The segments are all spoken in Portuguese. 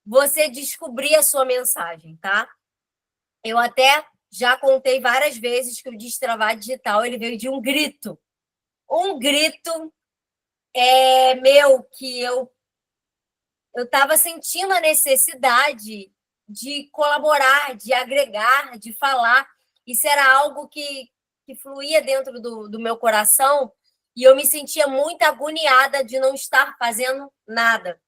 você descobrir a sua mensagem, tá? Eu até já contei várias vezes que o Destravar Digital ele veio de um grito. Um grito meu que eu estava sentindo a necessidade de colaborar, de agregar, de falar. Isso era algo que fluía dentro do meu coração e eu me sentia muito agoniada de não estar fazendo nada.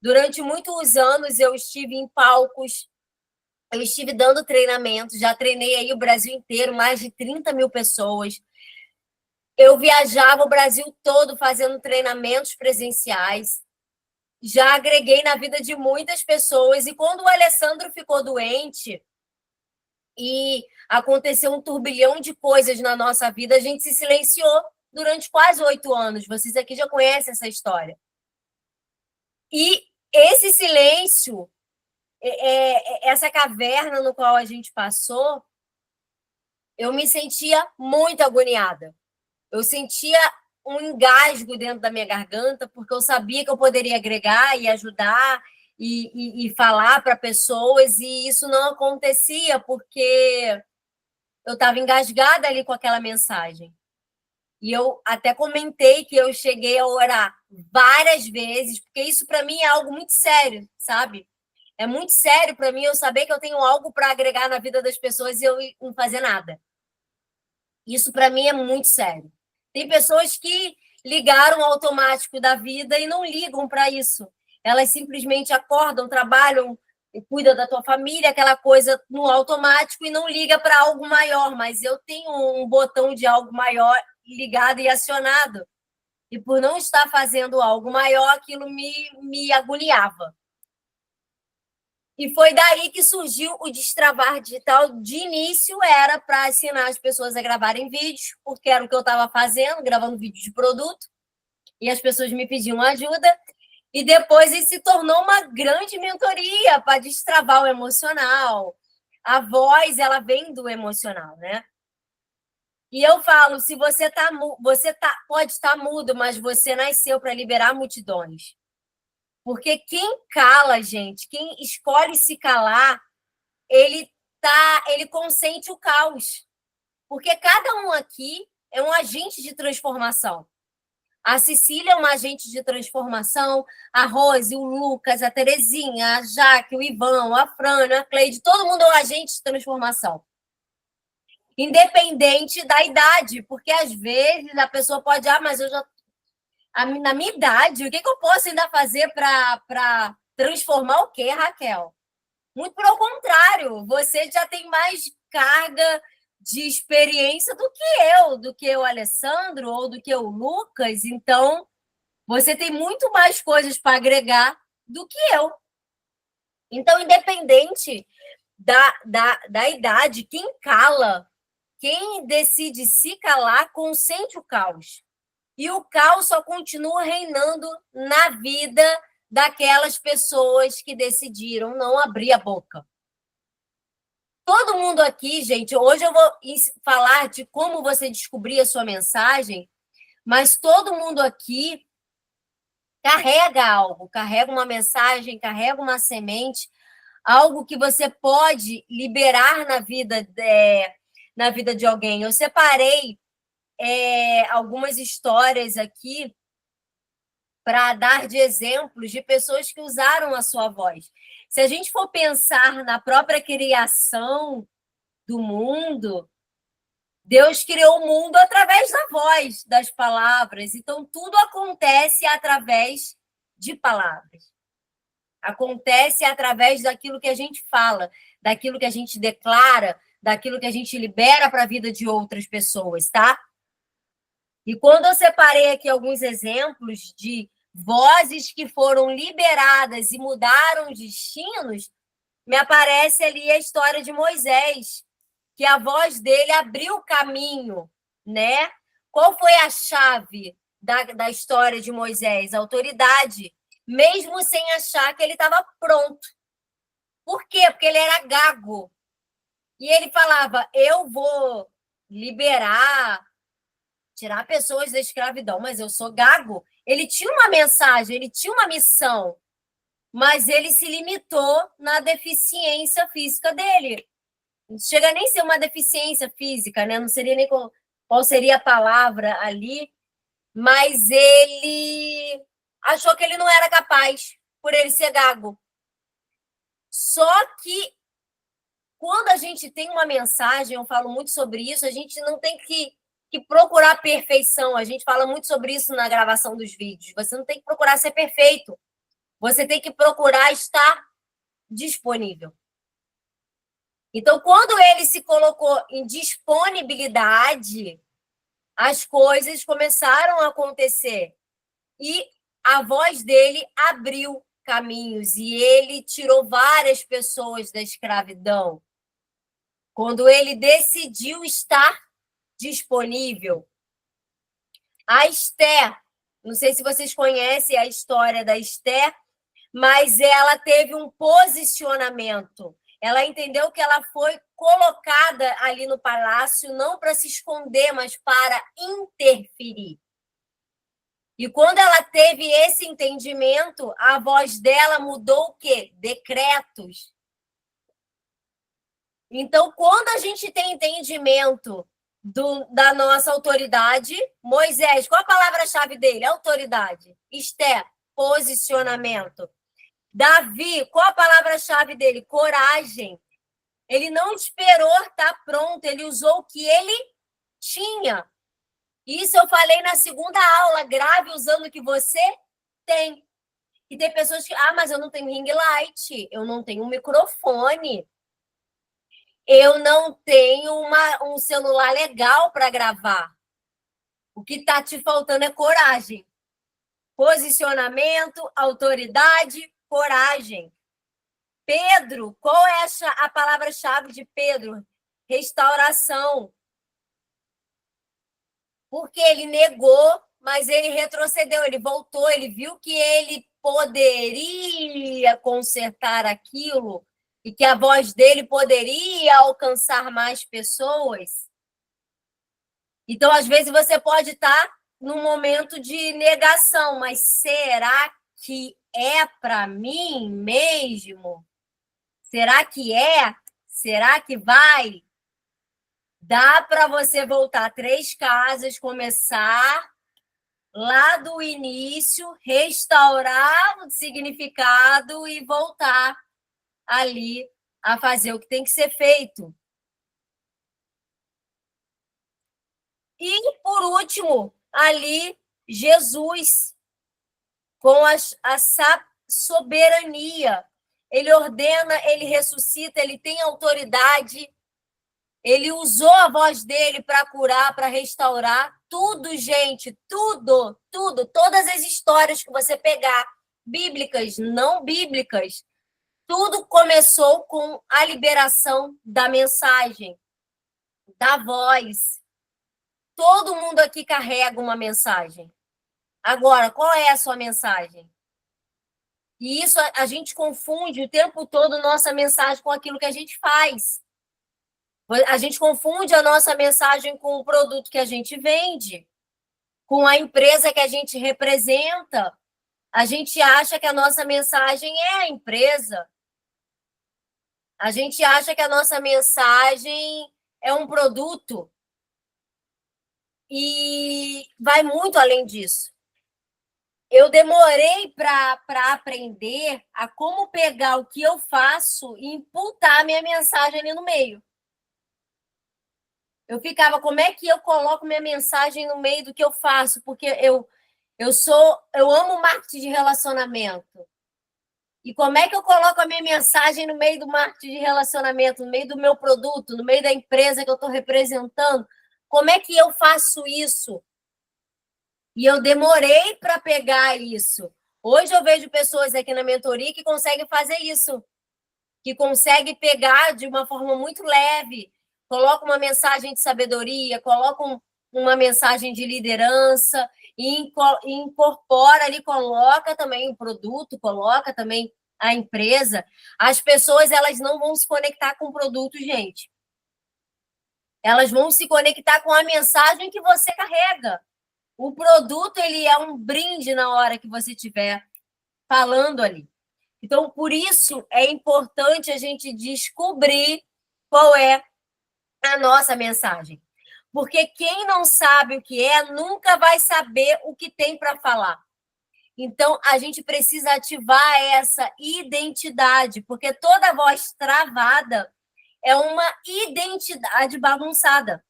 Durante muitos anos eu estive em palcos, eu estive dando treinamento, já treinei aí o Brasil inteiro, mais de 30 mil pessoas. Eu viajava o Brasil todo fazendo treinamentos presenciais. Já agreguei na vida de muitas pessoas. E quando o Alessandro ficou doente e aconteceu um turbilhão de coisas na nossa vida, a gente se silenciou durante quase 8 anos. Vocês aqui já conhecem essa história. E esse silêncio, essa caverna no qual a gente passou, eu me sentia muito agoniada. Eu sentia um engasgo dentro da minha garganta, porque eu sabia que eu poderia agregar e ajudar e falar para pessoas, e isso não acontecia porque eu estava engasgada ali com aquela mensagem. E eu até comentei que eu cheguei a orar várias vezes, porque isso para mim é algo muito sério, sabe? É muito sério para mim eu saber que eu tenho algo para agregar na vida das pessoas e eu não fazer nada. Isso para mim é muito sério. Tem pessoas que ligaram ao automático da vida e não ligam para isso. Elas simplesmente acordam, trabalham, cuidam da tua família, aquela coisa no automático e não liga para algo maior. Mas eu tenho um botão de algo maior ligado e acionado. E por não estar fazendo algo maior, aquilo me agoniava. E foi daí que surgiu o Destravar Digital. De início era para ensinar as pessoas a gravarem vídeos, porque era o que eu estava fazendo, gravando vídeo de produto, e as pessoas me pediam ajuda. E depois isso se tornou uma grande mentoria para destravar o emocional. A voz, ela vem do emocional, né? E eu falo, se pode estar mudo, mas você nasceu para liberar multidões. Porque quem cala, gente, quem escolhe se calar, ele consente o caos. Porque cada um aqui é um agente de transformação. A Cecília é uma agente de transformação, a Rose, o Lucas, a Terezinha, a Jaque, o Ivan, a Fran, a Cleide, todo mundo é um agente de transformação. Independente da idade, porque às vezes a pessoa pode, mas eu já na minha idade, o que eu posso ainda fazer para transformar o quê, Raquel? Muito pelo contrário, você já tem mais carga de experiência do que o Alessandro ou do que o Lucas. Então, você tem muito mais coisas para agregar do que eu. Então, independente da idade, quem cala, quem decide se calar, consente o caos. E o caos só continua reinando na vida daquelas pessoas que decidiram não abrir a boca. Todo mundo aqui, gente, hoje eu vou falar de como você descobrir a sua mensagem, mas todo mundo aqui carrega algo, carrega uma mensagem, carrega uma semente, algo que você pode liberar na vida de alguém. Eu separei algumas histórias aqui para dar de exemplos de pessoas que usaram a sua voz. Se a gente for pensar na própria criação do mundo, Deus criou o mundo através da voz, das palavras. Então, tudo acontece através de palavras. Acontece através daquilo que a gente fala, daquilo que a gente declara, daquilo que a gente libera para a vida de outras pessoas, tá? E quando eu separei aqui alguns exemplos de vozes que foram liberadas e mudaram destinos, me aparece ali a história de Moisés, que a voz dele abriu o caminho, né? Qual foi a chave da história de Moisés? A autoridade, mesmo sem achar que ele estava pronto. Por quê? Porque ele era gago. E ele falava, eu vou tirar pessoas da escravidão, mas eu sou gago. Ele tinha uma mensagem, ele tinha uma missão, mas ele se limitou na deficiência física dele. Não chega nem a ser uma deficiência física, né? Não seria nem qual seria a palavra ali, mas ele achou que ele não era capaz, por ele ser gago. Só que quando a gente tem uma mensagem, eu falo muito sobre isso, a gente não tem que procurar perfeição. A gente fala muito sobre isso na gravação dos vídeos. Você não tem que procurar ser perfeito. Você tem que procurar estar disponível. Então, quando ele se colocou em disponibilidade, as coisas começaram a acontecer. E a voz dele abriu caminhos e ele tirou várias pessoas da escravidão. Quando ele decidiu estar disponível. A Esther, não sei se vocês conhecem a história da Esther, mas ela teve um posicionamento. Ela entendeu que ela foi colocada ali no palácio não para se esconder, mas para interferir. E quando ela teve esse entendimento, a voz dela mudou o quê? Decretos. Então, quando a gente tem entendimento da nossa autoridade, Moisés, qual a palavra-chave dele? Autoridade. Esther, posicionamento. Davi, qual a palavra-chave dele? Coragem. Ele não esperou estar pronto, ele usou o que ele tinha. Isso eu falei na segunda aula, grave usando o que você tem. E tem pessoas que, mas eu não tenho ring light, eu não tenho um microfone, eu não tenho um celular legal para gravar. O que está te faltando é coragem. Posicionamento, autoridade, coragem. Pedro, qual é a palavra-chave de Pedro? Restauração. Porque ele negou, mas ele retrocedeu, ele voltou, ele viu que ele poderia consertar aquilo e que a voz dele poderia alcançar mais pessoas. Então, às vezes, você pode estar num momento de negação, mas será que é para mim mesmo? Será que é? Será que vai? Dá para você voltar 3 casas, começar lá do início, restaurar o significado e voltar ali a fazer o que tem que ser feito. E, por último, ali, Jesus, com a soberania. Ele ordena, ele ressuscita, ele tem autoridade. Ele usou a voz dele para curar, para restaurar. Tudo, gente, tudo, todas as histórias que você pegar, bíblicas, não bíblicas, tudo começou com a liberação da mensagem, da voz. Todo mundo aqui carrega uma mensagem. Agora, qual é a sua mensagem? E isso a gente confunde o tempo todo nossa mensagem com aquilo que a gente faz. A gente confunde a nossa mensagem com o produto que a gente vende, com a empresa que a gente representa. A gente acha que a nossa mensagem é a empresa. A gente acha que a nossa mensagem é um produto. E vai muito além disso. Eu demorei para aprender a como pegar o que eu faço e imputar a minha mensagem ali no meio. Eu ficava, como é que eu coloco minha mensagem no meio do que eu faço? Porque eu amo marketing de relacionamento. E como é que eu coloco a minha mensagem no meio do marketing de relacionamento, no meio do meu produto, no meio da empresa que eu estou representando? Como é que eu faço isso? E eu demorei para pegar isso. Hoje eu vejo pessoas aqui na mentoria que conseguem fazer isso, que conseguem pegar de uma forma muito leve, coloca uma mensagem de sabedoria, coloca uma mensagem de liderança e incorpora ali, coloca também o produto, coloca também a empresa. As pessoas, elas não vão se conectar com o produto, gente. Elas vão se conectar com a mensagem que você carrega. O produto, ele é um brinde na hora que você estiver falando ali. Então, por isso, é importante a gente descobrir qual é a nossa mensagem. Porque quem não sabe o que é, nunca vai saber o que tem para falar. Então, a gente precisa ativar essa identidade, porque toda voz travada é uma identidade bagunçada.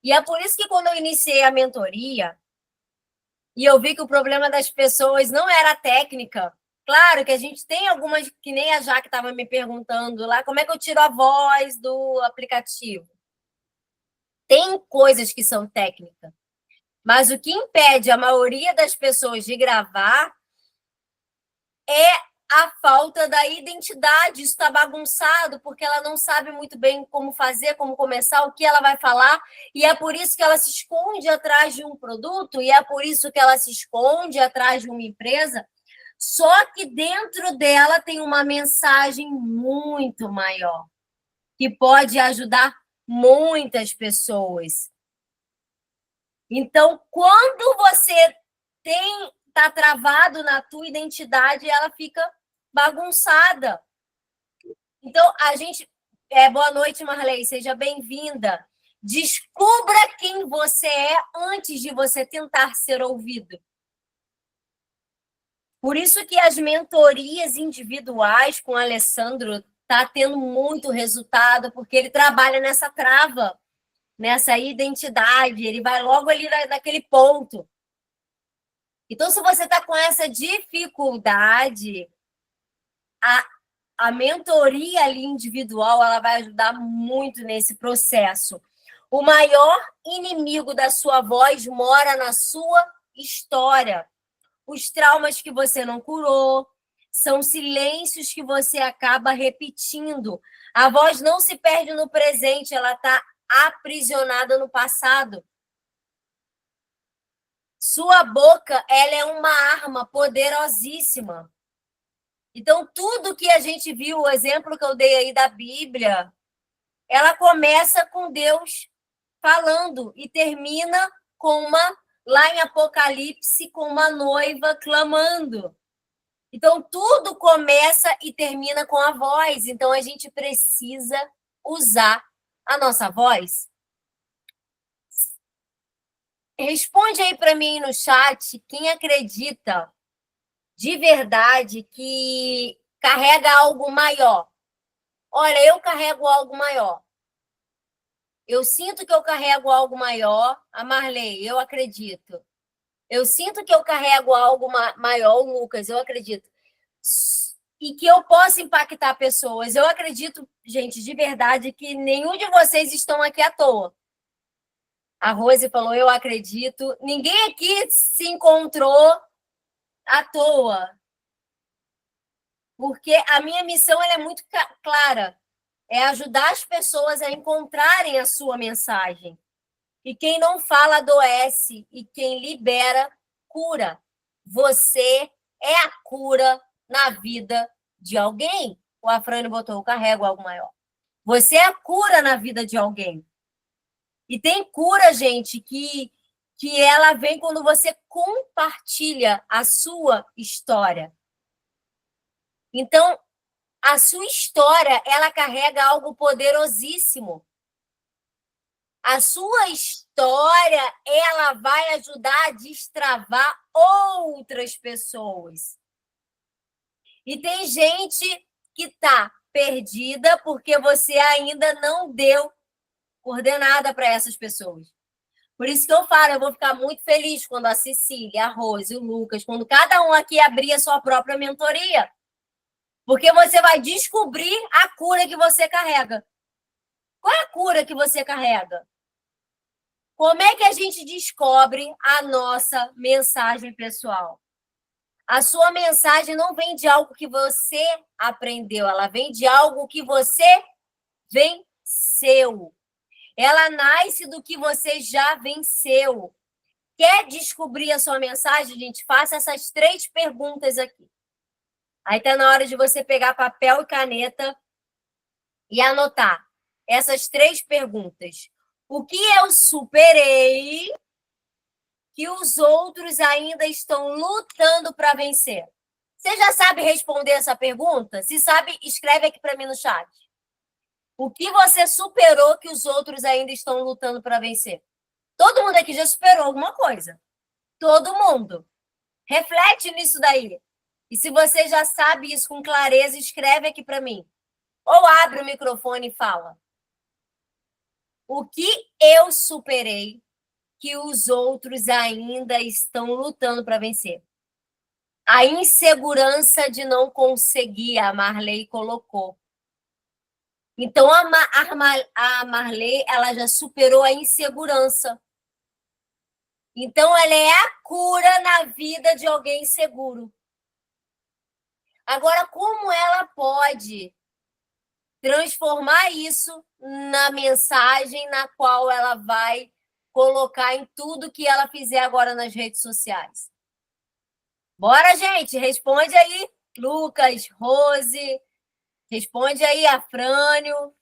E é por isso que quando eu iniciei a mentoria, e eu vi que o problema das pessoas não era a técnica. Claro que a gente tem algumas, que nem a Jaque estava me perguntando lá, como é que eu tiro a voz do aplicativo? Tem coisas que são técnicas, mas o que impede a maioria das pessoas de gravar é a falta da identidade. Isso está bagunçado, porque ela não sabe muito bem como fazer, como começar, o que ela vai falar, e é por isso que ela se esconde atrás de um produto, e é por isso que ela se esconde atrás de uma empresa, só que dentro dela tem uma mensagem muito maior, que pode ajudar muitas pessoas. Então, quando você está travado na tua identidade, ela fica bagunçada. Então, a gente... boa noite, Marley, seja bem-vinda. Descubra quem você é antes de você tentar ser ouvido. Por isso que as mentorias individuais com o Alessandro tá tendo muito resultado, porque ele trabalha nessa trava, nessa identidade, ele vai logo ali naquele ponto. Então, se você está com essa dificuldade, a mentoria ali individual, ela vai ajudar muito nesse processo. O maior inimigo da sua voz mora na sua história. Os traumas que você não curou, são silêncios que você acaba repetindo. A voz não se perde no presente, ela está aprisionada no passado. Sua boca, ela é uma arma poderosíssima. Então, tudo que a gente viu, o exemplo que eu dei aí da Bíblia, ela começa com Deus falando e termina com lá em Apocalipse, com uma noiva clamando. Então, tudo começa e termina com a voz. Então, a gente precisa usar a nossa voz. Responde aí para mim no chat quem acredita de verdade que carrega algo maior. Olha, eu carrego algo maior. Eu sinto que eu carrego algo maior. A Marley, eu acredito. Eu sinto que eu carrego algo maior. O Lucas, eu acredito. E que eu possa impactar pessoas. Eu acredito, gente, de verdade, que nenhum de vocês estão aqui à toa. A Rose falou, eu acredito. Ninguém aqui se encontrou à toa. Porque a minha missão ela é muito clara. É ajudar as pessoas a encontrarem a sua mensagem. E quem não fala adoece, e quem libera, cura. Você é a cura na vida de alguém. O Afrânio botou, eu carrego algo maior. Você é a cura na vida de alguém. E tem cura, gente, que ela vem quando você compartilha a sua história. Então, a sua história, ela carrega algo poderosíssimo. A sua história, ela vai ajudar a destravar outras pessoas. E tem gente que está perdida porque você ainda não deu coordenada para essas pessoas. Por isso que eu falo, eu vou ficar muito feliz quando a Cecília, a Rose, o Lucas, quando cada um aqui abrir a sua própria mentoria. Porque você vai descobrir a cura que você carrega. Qual é a cura que você carrega? Como é que a gente descobre a nossa mensagem pessoal? A sua mensagem não vem de algo que você aprendeu, ela vem de algo que você venceu. Ela nasce do que você já venceu. Quer descobrir a sua mensagem, gente? Faça essas 3 perguntas aqui. Aí está na hora de você pegar papel e caneta e anotar essas 3 perguntas. O que eu superei que os outros ainda estão lutando para vencer? Você já sabe responder essa pergunta? Se sabe, escreve aqui para mim no chat. O que você superou que os outros ainda estão lutando para vencer? Todo mundo aqui já superou alguma coisa. Todo mundo. Reflete nisso daí. E se você já sabe isso com clareza, escreve aqui para mim. Ou abre o microfone e fala. O que eu superei que os outros ainda estão lutando para vencer? A insegurança de não conseguir, a Marley colocou. Então, a Marley, ela já superou a insegurança. Então, ela é a cura na vida de alguém inseguro. Agora, como ela pode transformar isso na mensagem na qual ela vai colocar em tudo que ela fizer agora nas redes sociais? Bora, gente, responde aí, Lucas, Rose, responde aí, Afrânio,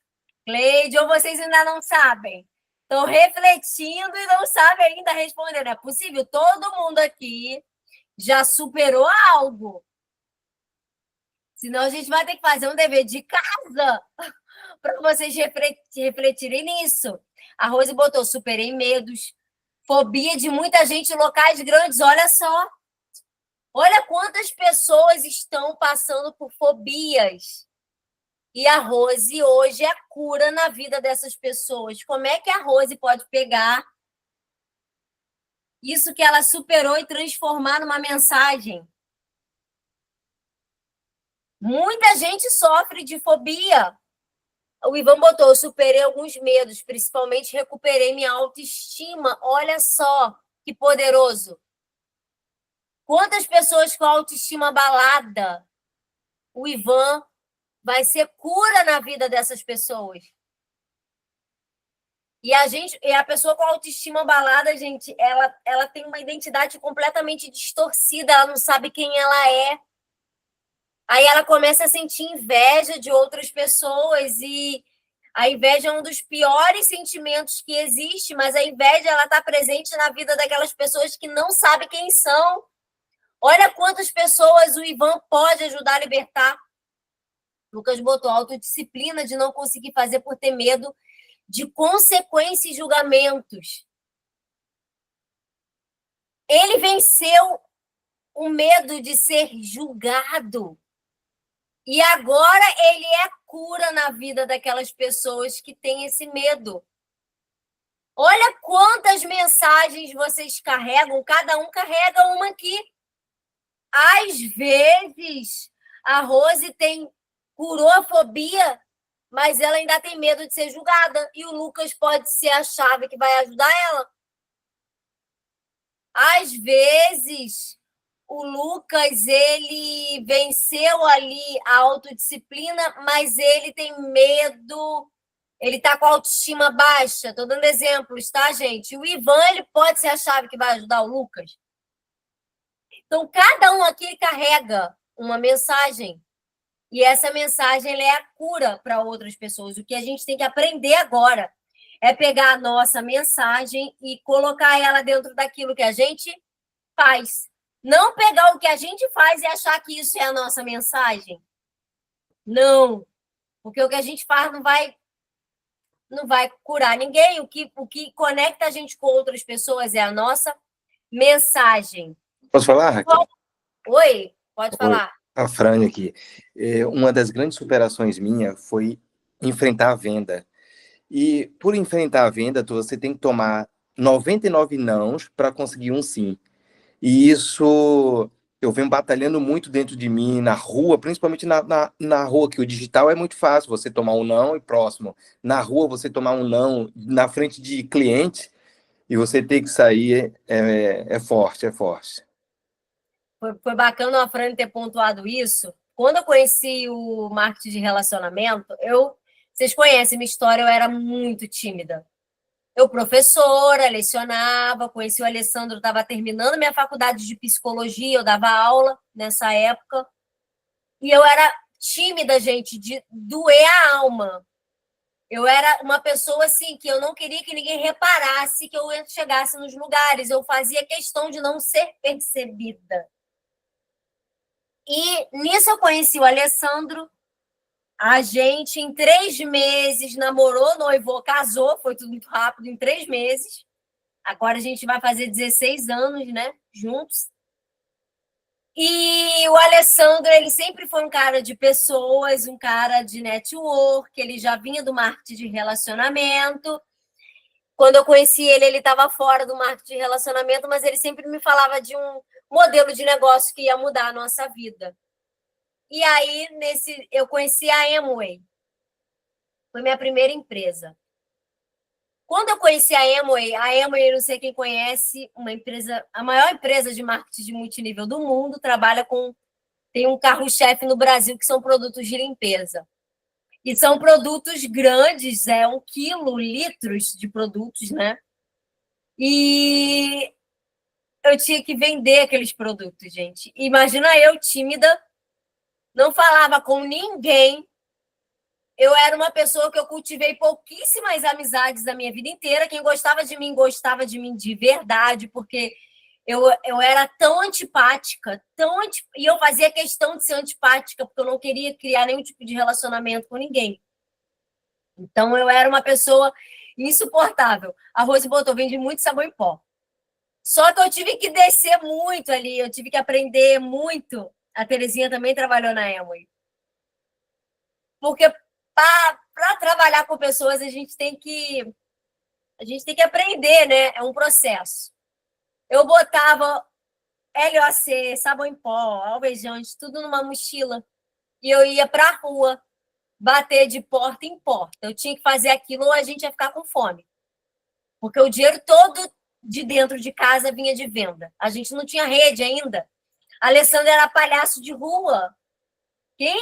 Cleide, ou vocês ainda não sabem? Estão refletindo e não sabem ainda responder. Não é possível, todo mundo aqui já superou algo. Senão a gente vai ter que fazer um dever de casa para vocês refletirem nisso. A Rose botou, superei medos, fobia de muita gente em locais grandes, olha só. Olha quantas pessoas estão passando por fobias. E a Rose hoje é cura na vida dessas pessoas. Como é que a Rose pode pegar isso que ela superou e transformar numa mensagem? Muita gente sofre de fobia. O Ivan botou, eu superei alguns medos, principalmente recuperei minha autoestima. Olha só que poderoso. Quantas pessoas com autoestima abalada, o Ivan vai ser cura na vida dessas pessoas. E a pessoa com autoestima abalada, gente, ela tem uma identidade completamente distorcida, ela não sabe quem ela é. Aí ela começa a sentir inveja de outras pessoas e a inveja é um dos piores sentimentos que existe, mas a inveja ela está presente na vida daquelas pessoas que não sabem quem são. Olha quantas pessoas o Ivan pode ajudar a libertar. Lucas botou autodisciplina de não conseguir fazer por ter medo de consequências e julgamentos. Ele venceu o medo de ser julgado. E agora ele é cura na vida daquelas pessoas que têm esse medo. Olha quantas mensagens vocês carregam, cada um carrega uma aqui. Às vezes, a Rose curou a fobia, mas ela ainda tem medo de ser julgada. E o Lucas pode ser a chave que vai ajudar ela. Às vezes, o Lucas, ele venceu ali a autodisciplina, mas ele tem medo, ele está com a autoestima baixa. Estou dando exemplos, tá, gente? O Ivan, ele pode ser a chave que vai ajudar o Lucas. Então, cada um aqui carrega uma mensagem. E essa mensagem ela é a cura para outras pessoas. O que a gente tem que aprender agora é pegar a nossa mensagem e colocar ela dentro daquilo que a gente faz. Não pegar o que a gente faz e achar que isso é a nossa mensagem. Não. Porque o que a gente faz não vai curar ninguém. O que conecta a gente com outras pessoas é a nossa mensagem. Posso falar, Raquel? Oi, pode falar. A Frane aqui. Uma das grandes superações minha foi enfrentar a venda. E por enfrentar a venda, você tem que tomar 99 nãos para conseguir um sim. E isso eu venho batalhando muito dentro de mim, na rua, principalmente na rua, que o digital é muito fácil, você tomar um não e próximo. Na rua, você tomar um não na frente de cliente e você ter que sair é forte, é forte. Foi bacana a Fran ter pontuado isso. Quando eu conheci o marketing de relacionamento, vocês conhecem minha história, eu era muito tímida. Eu, professora, lecionava, conheci o Alessandro, estava terminando minha faculdade de psicologia, eu dava aula nessa época. E eu era tímida, gente, de doer a alma. Eu era uma pessoa assim que eu não queria que ninguém reparasse que eu chegasse nos lugares. Eu fazia questão de não ser percebida. E nisso eu conheci o Alessandro. A gente, em 3 meses, namorou, noivou, casou. Foi tudo muito rápido, em 3 meses. Agora a gente vai fazer 16 anos, né? Juntos. E o Alessandro, ele sempre foi um cara de pessoas, um cara de network, ele já vinha do marketing de relacionamento. Quando eu conheci ele, ele estava fora do marketing de relacionamento, mas ele sempre me falava de um modelo de negócio que ia mudar a nossa vida. E aí, eu conheci a Amway. Foi minha primeira empresa. Quando eu conheci a Amway, não sei quem conhece, uma empresa, a maior empresa de marketing de multinível do mundo, tem um carro-chefe no Brasil que são produtos de limpeza. E são produtos grandes, 1 quilo, litros de produtos, né? E eu tinha que vender aqueles produtos, gente. Imagina eu, tímida, não falava com ninguém. Eu era uma pessoa que eu cultivei pouquíssimas amizades da minha vida inteira. Quem gostava de mim de verdade, porque eu era tão antipática, e eu fazia questão de ser antipática, porque eu não queria criar nenhum tipo de relacionamento com ninguém. Então, eu era uma pessoa insuportável. A Rose botou, vende muito sabão em pó. Só que eu tive que descer muito ali, eu tive que aprender muito. A Terezinha também trabalhou na Amway. Porque para trabalhar com pessoas, a gente tem que aprender, né? É um processo. Eu botava LOC, sabão em pó, alvejante, tudo numa mochila. E eu ia para a rua bater de porta em porta. Eu tinha que fazer aquilo ou a gente ia ficar com fome. Porque o dinheiro todo de dentro de casa vinha de venda. A gente não tinha rede ainda. A Alessandra era palhaço de rua. Quem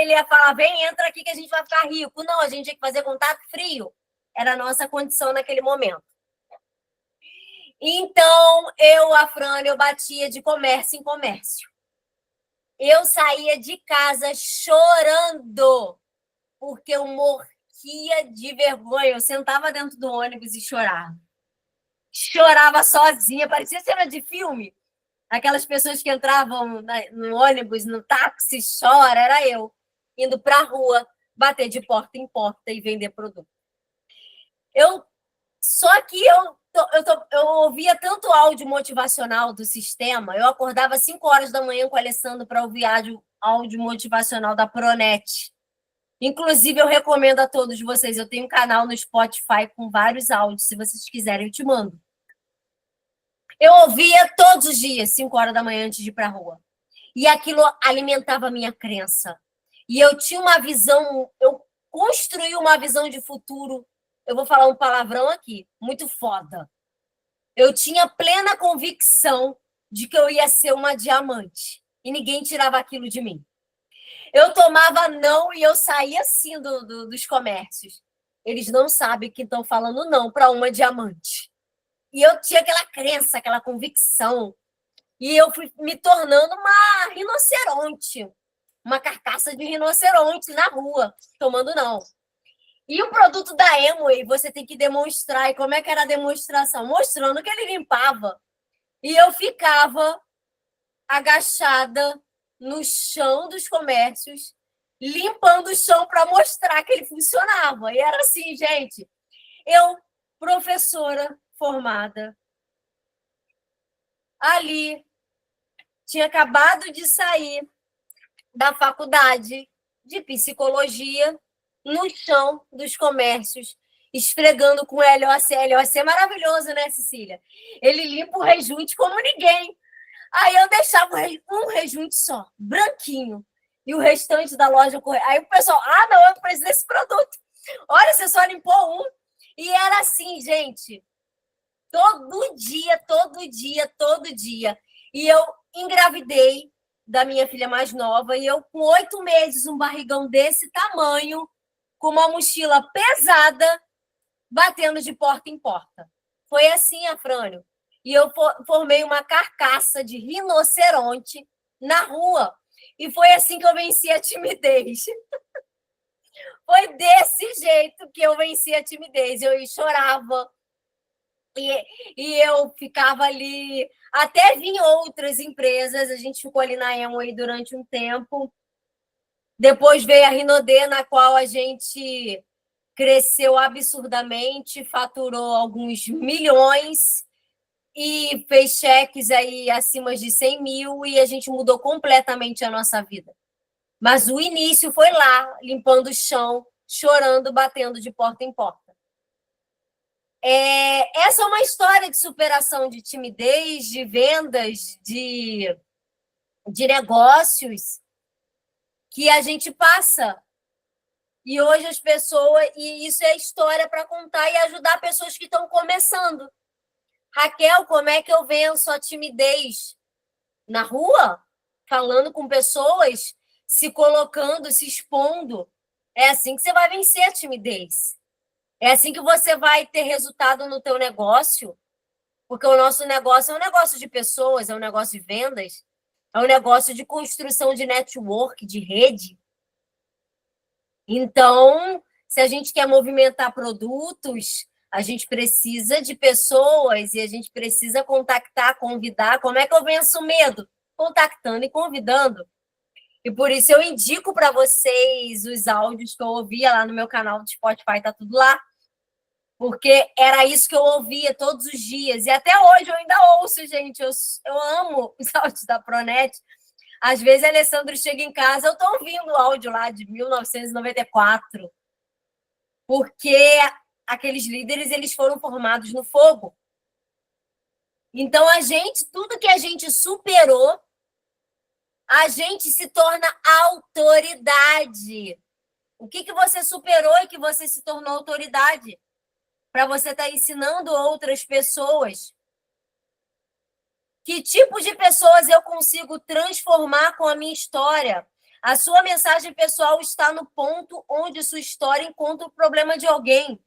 ele ia falar, vem, entra aqui que a gente vai ficar rico. Não, a gente tinha que fazer contato frio. Era a nossa condição naquele momento. Então, a Fran, eu batia de comércio em comércio. Eu saía de casa chorando, porque eu morria de vergonha. Eu sentava dentro do ônibus e chorava. Chorava sozinha, parecia cena de filme. Aquelas pessoas que entravam no ônibus, no táxi, chora, era eu, indo para a rua, bater de porta em porta e vender produto. Só que eu ouvia tanto áudio motivacional do sistema, eu acordava às 5 horas da manhã com o Alessandro para ouvir áudio motivacional da Pronet. Inclusive, eu recomendo a todos vocês, eu tenho um canal no Spotify com vários áudios, se vocês quiserem, eu te mando. Eu ouvia todos os dias, 5 horas da manhã, antes de ir para a rua. E aquilo alimentava a minha crença. E eu tinha uma visão, eu construí uma visão de futuro. Eu vou falar um palavrão aqui, muito foda. Eu tinha plena convicção de que eu ia ser uma diamante. E ninguém tirava aquilo de mim. Eu tomava não e eu saía assim dos comércios. Eles não sabem que estão falando não para uma diamante. E eu tinha aquela crença, aquela convicção. E eu fui me tornando uma rinoceronte, uma carcaça de rinoceronte na rua, tomando não. E o produto da Amway, você tem que demonstrar. E como é que era a demonstração? Mostrando que ele limpava. E eu ficava agachada no chão dos comércios, limpando o chão para mostrar que ele funcionava. E era assim, gente. Eu, professora formada, ali, tinha acabado de sair da faculdade de psicologia, no chão dos comércios, esfregando com LOC. LOC é maravilhoso, né, Cecília? Ele limpa o rejunte como ninguém. Aí eu deixava um rejunte só, branquinho, e o restante da loja correr. Aí o pessoal, não, eu preciso desse produto. Olha, você só limpou um. E era assim, gente, todo dia. E eu engravidei da minha filha mais nova, e eu, com 8 meses, um barrigão desse tamanho, com uma mochila pesada, batendo de porta em porta. Foi assim, Afrânio. E eu formei uma carcaça de rinoceronte na rua. E foi assim que eu venci a timidez. Foi desse jeito que eu venci a timidez. Eu chorava. e eu ficava ali, até vinham outras empresas, a gente ficou ali na Amway durante um tempo. Depois veio a Rinodê, na qual a gente cresceu absurdamente, faturou alguns milhões e fez cheques aí acima de 100 mil e a gente mudou completamente a nossa vida. Mas o início foi lá, limpando o chão, chorando, batendo de porta em porta. Essa é uma história de superação de timidez, de vendas, de negócios que a gente passa. E hoje as pessoas... E isso é história para contar e ajudar pessoas que estão começando. Raquel, como é que eu venço a timidez? Na rua? Falando com pessoas? Se colocando, se expondo? É assim que você vai vencer a timidez. É assim que você vai ter resultado no teu negócio, porque o nosso negócio é um negócio de pessoas, é um negócio de vendas, é um negócio de construção de network, de rede. Então, se a gente quer movimentar produtos, a gente precisa de pessoas e a gente precisa contactar, convidar. Como é que eu venço o medo? Contactando e convidando. E por isso eu indico para vocês os áudios que eu ouvia lá no meu canal do Spotify, tá tudo lá. Porque era isso que eu ouvia todos os dias. E até hoje eu ainda ouço, gente. Eu amo os áudios da Pronet. Às vezes, a Alessandro chega em casa, eu estou ouvindo o áudio lá de 1994. Porque aqueles líderes, eles foram formados no fogo. Então, tudo que a gente superou, a gente se torna autoridade. O que você superou e que você se tornou autoridade? Para você estar ensinando outras pessoas. Que tipo de pessoas eu consigo transformar com a minha história? A sua mensagem pessoal está no ponto onde sua história encontra o problema de alguém.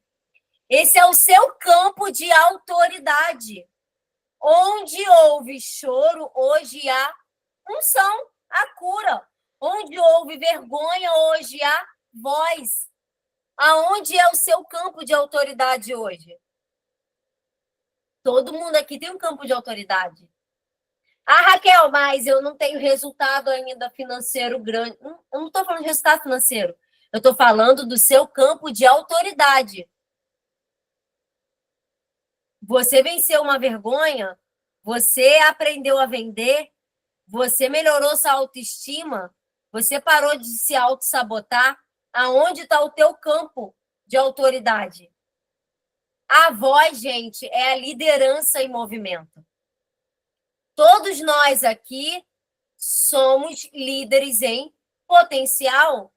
Esse é o seu campo de autoridade. Onde houve choro, hoje há unção, a cura. Onde houve vergonha, hoje há voz. Aonde é o seu campo de autoridade hoje? Todo mundo aqui tem um campo de autoridade. Ah, Raquel, mas eu não tenho resultado ainda financeiro grande. Eu não estou falando de resultado financeiro. Eu estou falando do seu campo de autoridade. Você venceu uma vergonha, você aprendeu a vender, você melhorou sua autoestima, você parou de se auto-sabotar. Aonde está o teu campo de autoridade? A voz, gente, é a liderança em movimento. Todos nós aqui somos líderes em potencial.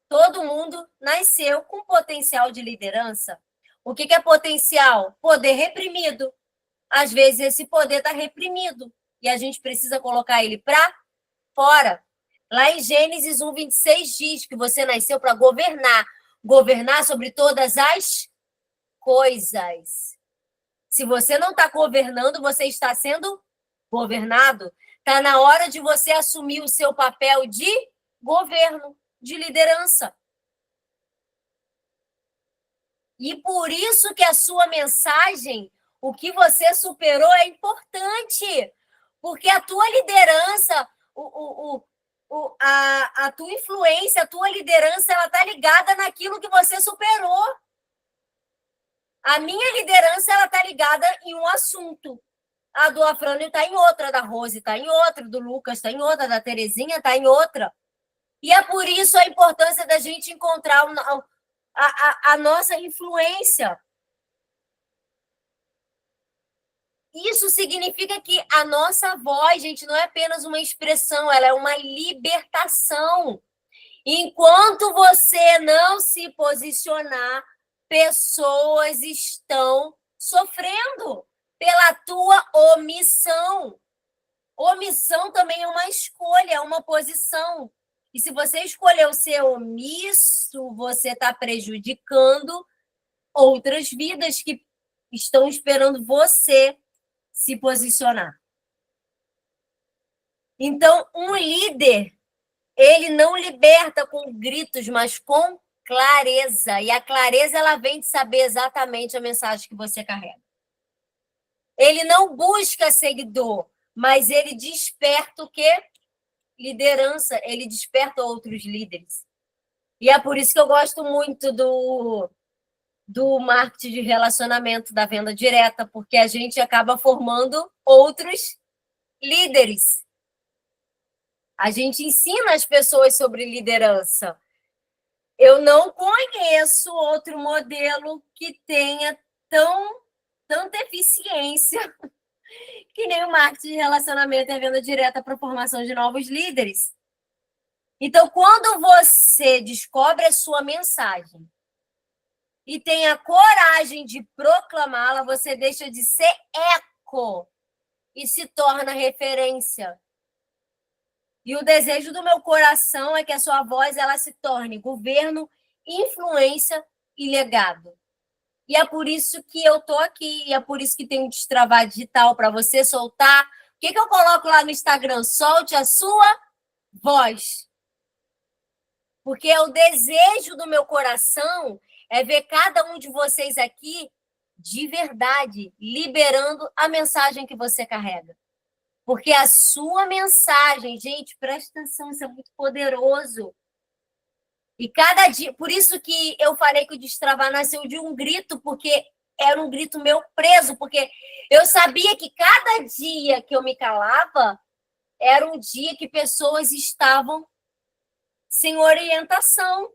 Todo mundo nasceu com potencial de liderança. O que é potencial? Poder reprimido. Às vezes esse poder está reprimido e a gente precisa colocar ele para fora. Lá em Gênesis 1:26 diz que você nasceu para governar sobre todas as coisas. Se você não está governando, você está sendo governado. Está na hora de você assumir o seu papel de governo, de liderança. E por isso que a sua mensagem, o que você superou, é importante. Porque a tua liderança, a tua influência, a tua liderança, ela está ligada naquilo que você superou. A minha liderança, ela está ligada em um assunto. A do Afrânio está em outra, da Rose está em outra, do Lucas está em outra, da Terezinha está em outra. E é por isso a importância da gente encontrar a nossa influência. Isso significa que a nossa voz, gente, não é apenas uma expressão, ela é uma libertação. Enquanto você não se posicionar, pessoas estão sofrendo pela tua omissão. Omissão também é uma escolha, é uma posição. E se você escolheu ser omisso, você está prejudicando outras vidas que estão esperando você se posicionar. Então, um líder, ele não liberta com gritos, mas com clareza. E a clareza, ela vem de saber exatamente a mensagem que você carrega. Ele não busca seguidor, mas ele desperta o quê? Liderança, ele desperta outros líderes. E é por isso que eu gosto muito do marketing de relacionamento, da venda direta, porque a gente acaba formando outros líderes. A gente ensina as pessoas sobre liderança. Eu não conheço outro modelo que tenha tanta eficiência que nem o marketing de relacionamento e a venda direta para a formação de novos líderes. Então, quando você descobre a sua mensagem e tem a coragem de proclamá-la, você deixa de ser eco e se torna referência. E o desejo do meu coração é que a sua voz ela se torne governo, influência e legado. E é por isso que eu estou aqui, e é por isso que tem um Destravar Digital para você soltar. O que eu coloco lá no Instagram? Solte a sua voz. Porque o desejo do meu coração é ver cada um de vocês aqui de verdade, liberando a mensagem que você carrega. Porque a sua mensagem, gente, presta atenção, isso é muito poderoso. E cada dia, por isso que eu falei que o Destravar nasceu de um grito, porque era um grito meu preso, porque eu sabia que cada dia que eu me calava era um dia que pessoas estavam sem orientação,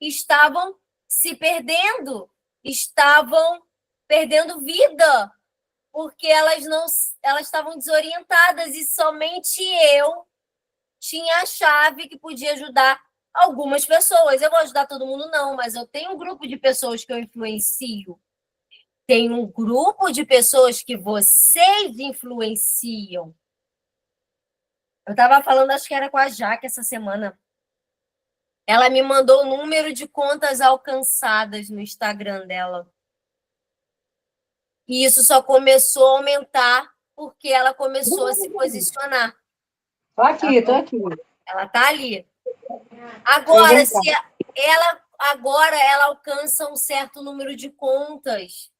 estavam se perdendo, estavam perdendo vida, porque elas estavam desorientadas e somente eu tinha a chave que podia ajudar algumas pessoas. Eu vou ajudar todo mundo, não, mas eu tenho um grupo de pessoas que eu influencio. Tem um grupo de pessoas que vocês influenciam. Eu estava falando, acho que era com a Jaque essa semana. Ela me mandou o número de contas alcançadas no Instagram dela. E isso só começou a aumentar porque ela começou a se posicionar. Tô aqui. Ela está ali. Agora, se ela alcança um certo número de contas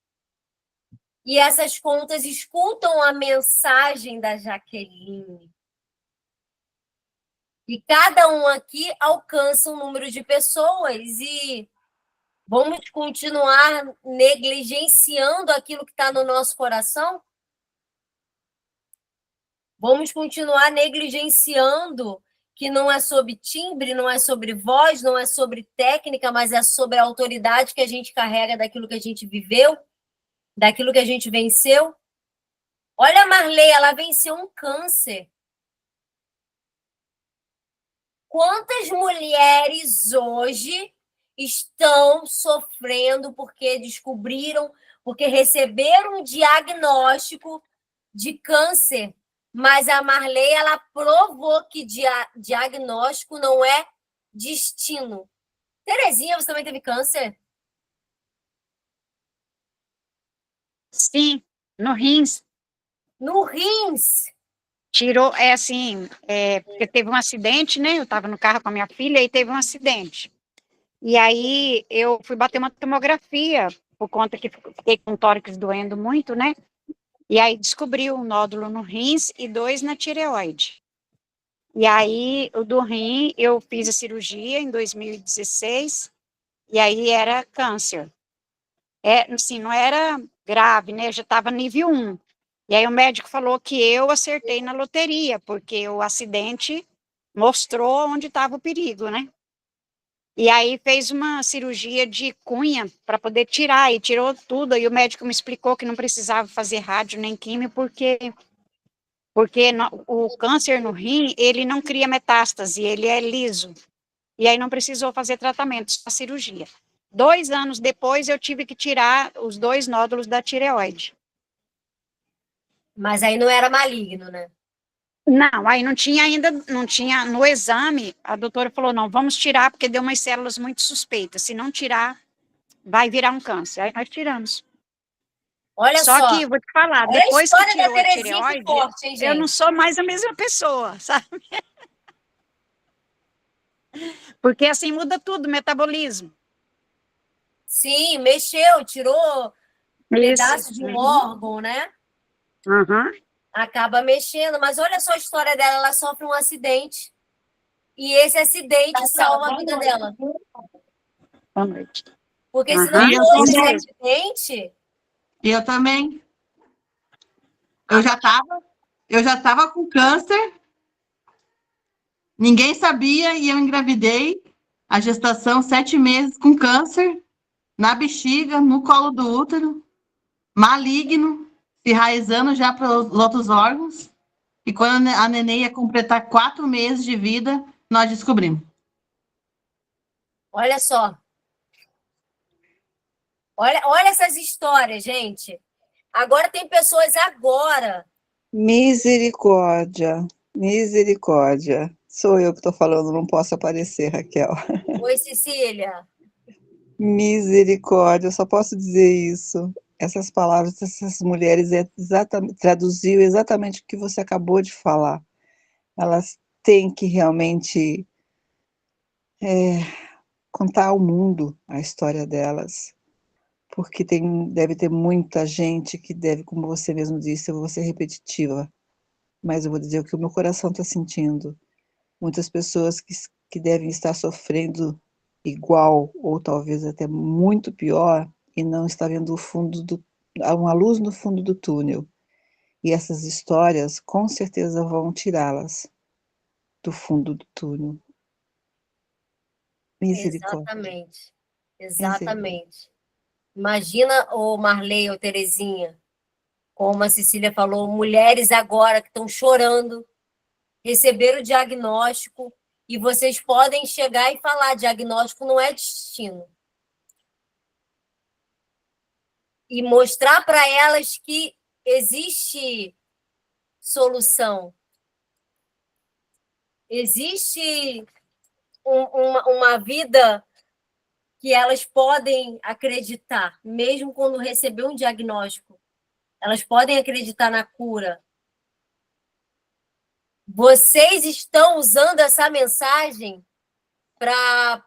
e essas contas escutam a mensagem da Jaqueline. E cada um aqui alcança um número de pessoas e vamos continuar negligenciando aquilo que está no nosso coração? Vamos continuar negligenciando que não é sobre timbre, não é sobre voz, não é sobre técnica, mas é sobre a autoridade que a gente carrega daquilo que a gente viveu, daquilo que a gente venceu? Olha a Marley, ela venceu um câncer. Quantas mulheres hoje estão sofrendo porque descobriram, porque receberam um diagnóstico de câncer, mas a Marley, ela provou que diagnóstico não é destino. Terezinha, você também teve câncer? Sim, no rins. No rins? Tirou, porque teve um acidente, né? Eu estava no carro com a minha filha e teve um acidente. E aí eu fui bater uma tomografia, por conta que fiquei com o tórax doendo muito, né? E aí descobriu um nódulo no rins e 2 na tireoide. E aí o do rim eu fiz a cirurgia em 2016 e aí era câncer. Assim, não era grave, né? Já estava nível 1. E aí o médico falou que eu acertei na loteria, porque o acidente mostrou onde estava o perigo, né? E aí fez uma cirurgia de cunha para poder tirar, e tirou tudo. E o médico me explicou que não precisava fazer rádio nem químio, porque o câncer no rim, ele não cria metástase, ele é liso. E aí não precisou fazer tratamento, só cirurgia. 2 anos depois, eu tive que tirar os 2 nódulos da tireoide. Mas aí não era maligno, né? Não, aí não tinha no exame, a doutora falou, não, vamos tirar, porque deu umas células muito suspeitas, se não tirar, vai virar um câncer. Aí nós tiramos. Olha só que, vou te falar, olha depois a que história da tirou a Terezinha, que tireoide, forte, hein, gente? eu não sou mais a mesma pessoa, sabe? Porque assim muda tudo, o metabolismo. Sim, mexeu, tirou pedaço de um Uhum. órgão, né? Uhum. Acaba mexendo. Mas olha só a história dela, ela sofre um acidente. E esse acidente salva a vida dela. Boa noite. Porque se Aham, não E eu fosse isso esse também. mesmo. acidente, Eu também. Eu já estava com câncer, ninguém sabia e eu engravidei. A gestação, 7 meses com câncer, na bexiga, no colo do útero, maligno, se enraizando já para os outros órgãos. E quando a neném ia completar 4 meses de vida, nós descobrimos. olha só. Olha essas histórias, gente. Agora tem pessoas agora. Misericórdia, misericórdia. Sou eu que estou falando, não posso aparecer, Raquel. Oi, Cecília. Misericórdia, eu só posso dizer isso. Essas palavras dessas mulheres traduziu exatamente o que você acabou de falar. Elas têm que realmente contar ao mundo a história delas, porque deve ter muita gente que deve, como você mesmo disse, eu vou ser repetitiva, mas eu vou dizer o que o meu coração está sentindo. Muitas pessoas que devem estar sofrendo igual, ou talvez até muito pior, e não está vendo uma luz no fundo do túnel. E essas histórias, com certeza, vão tirá-las do fundo do túnel. Misericórdia. Exatamente. Misericórdia. Exatamente. Imagina, ô Marley ou Terezinha, como a Cecília falou, mulheres agora que estão chorando, receberam o diagnóstico, e vocês podem chegar e falar: diagnóstico não é destino. E mostrar para elas que existe solução. Existe uma vida que elas podem acreditar, mesmo quando receber um diagnóstico. Elas podem acreditar na cura. Vocês estão usando essa mensagem para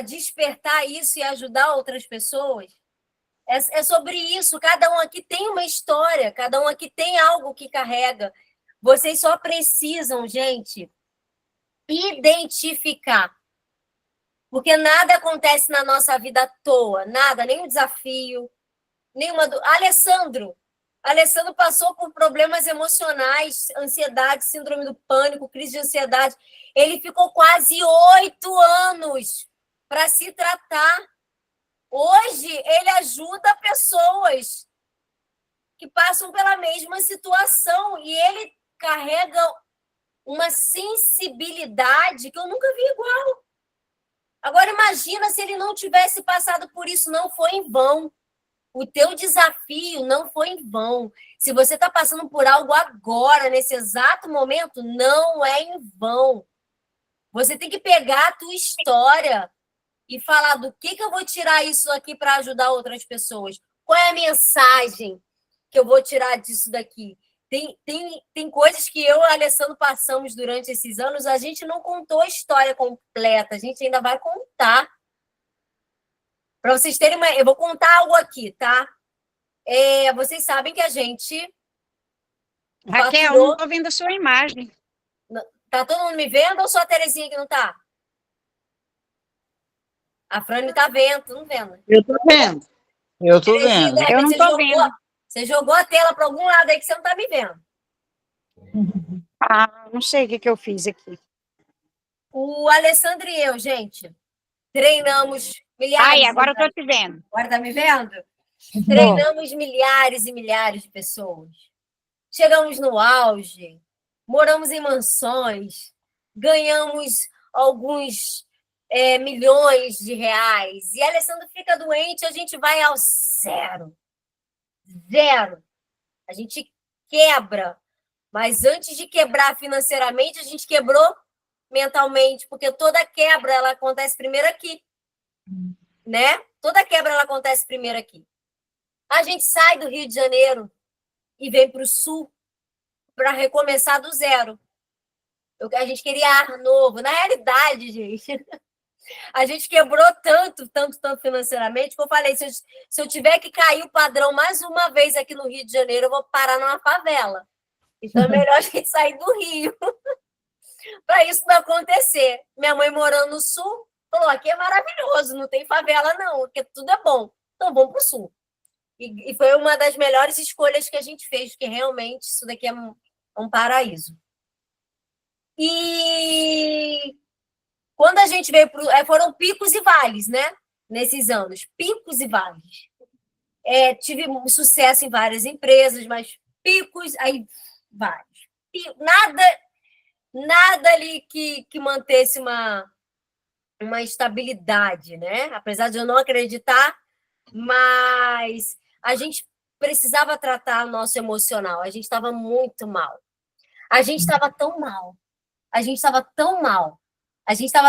despertar isso e ajudar outras pessoas? É sobre isso. Cada um aqui tem uma história, cada um aqui tem algo que carrega. Vocês só precisam, gente, identificar. Porque nada acontece na nossa vida à toa, nada, nenhum desafio, nenhuma. Alessandro passou por problemas emocionais, ansiedade, síndrome do pânico, crise de ansiedade. Ele ficou quase 8 anos para se tratar. Hoje, ele ajuda pessoas que passam pela mesma situação e ele carrega uma sensibilidade que eu nunca vi igual. Agora, imagina se ele não tivesse passado por isso, não foi em vão. O teu desafio não foi em vão. Se você está passando por algo agora, nesse exato momento, não é em vão. Você tem que pegar a tua história e falar: do que eu vou tirar isso aqui para ajudar outras pessoas? Qual é a mensagem que eu vou tirar disso daqui? Tem coisas que eu e o Alessandro passamos durante esses anos, a gente não contou a história completa, a gente ainda vai contar. Para vocês terem uma... Eu vou contar algo aqui, tá? Vocês sabem que a gente Raquel, não estou vendo a sua imagem. Tá todo mundo me vendo ou só a Terezinha que não tá? A Frane tá vendo, tu não vendo? Eu tô vendo. Eu tô Terezinha, vendo. de repente, Eu não você estou vendo. Você jogou a tela para algum lado aí que você não tá me vendo. Ah, não sei o que eu fiz aqui. O Alessandro e eu, gente, treinamos milhares. Ai, agora eu estou te vendo. Agora tá me vendo? Treinamos milhares e milhares de pessoas. Chegamos no auge, moramos em mansões, ganhamos alguns milhões de reais. E Alessandro fica doente, a gente vai ao zero. Zero. A gente quebra. Mas antes de quebrar financeiramente, a gente quebrou mentalmente, porque toda quebra ela acontece primeiro aqui, né? Toda quebra ela acontece primeiro aqui. A gente sai do Rio de Janeiro e vem para o Sul para recomeçar do zero. A gente queria ar novo. Na realidade, gente, A gente quebrou tanto financeiramente, que eu falei, se eu tiver que cair o padrão mais uma vez aqui no Rio de Janeiro, eu vou parar numa favela. Então é melhor a gente sair do Rio para isso não acontecer. Minha mãe morando no Sul, falou, aqui é maravilhoso, não tem favela não, porque tudo é bom. Então vamos para o Sul. E foi uma das melhores escolhas que a gente fez, porque realmente isso daqui é um paraíso. E quando a gente veio foram picos e vales, né? Nesses anos, picos e vales. Tive sucesso em várias empresas, mas picos, aí vários. Nada ali que mantesse uma estabilidade, né? Apesar de eu não acreditar, mas a gente precisava tratar o nosso emocional. A gente estava muito mal. A gente estava tão mal. A gente estava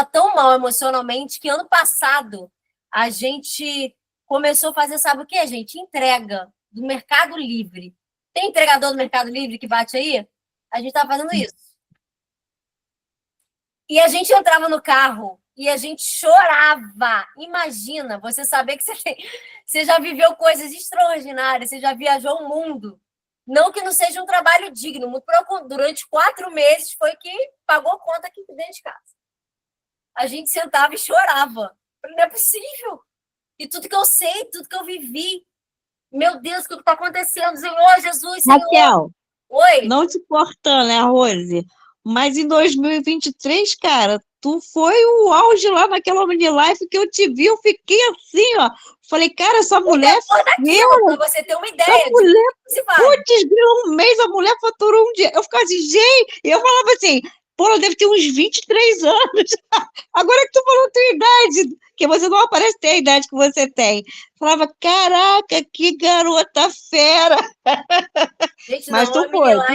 tão mal emocionalmente que ano passado a gente começou a fazer, sabe o quê, gente? Entrega do Mercado Livre. Tem entregador do Mercado Livre que bate aí? A gente estava fazendo isso. E a gente entrava no carro e a gente chorava. Imagina, você saber que você já viveu coisas extraordinárias, você já viajou o mundo. Não que não seja um trabalho digno, durante 4 meses foi que pagou conta aqui dentro de casa. A gente sentava e chorava. Não é possível. E tudo que eu sei, tudo que eu vivi. Meu Deus, o que está acontecendo? Senhor Jesus, Senhor. Raquel, oi. Não te cortando, né, Rose? Mas em 2023, cara, tu foi o auge lá naquela mini-life que eu te vi, eu fiquei assim, ó. Falei, cara, essa mulher... Para você ter uma ideia. Essa mulher, putz, um mês a mulher faturou um dia. Eu ficava assim, gente, eu falava assim, pô, ela deve ter uns 23 anos. Agora que tu falou a tua idade, que você não aparece ter a idade que você tem. Falava, caraca, que garota fera. Gente, mas não, tu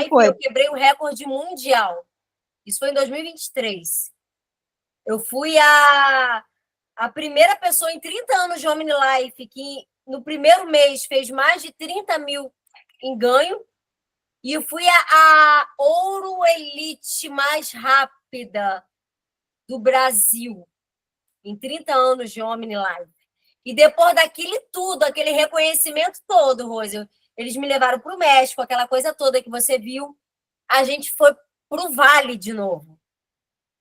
foi. Eu quebrei o recorde mundial. Isso foi em 2023. Eu fui a primeira pessoa em 30 anos de OmniLife que no primeiro mês fez mais de 30 mil em ganho. E eu fui a Ouro Elite mais rápida do Brasil em 30 anos de OmniLife. E depois daquilo tudo, aquele reconhecimento todo, Rose, eles me levaram para o México, aquela coisa toda que você viu. A gente foi para o Vale de novo.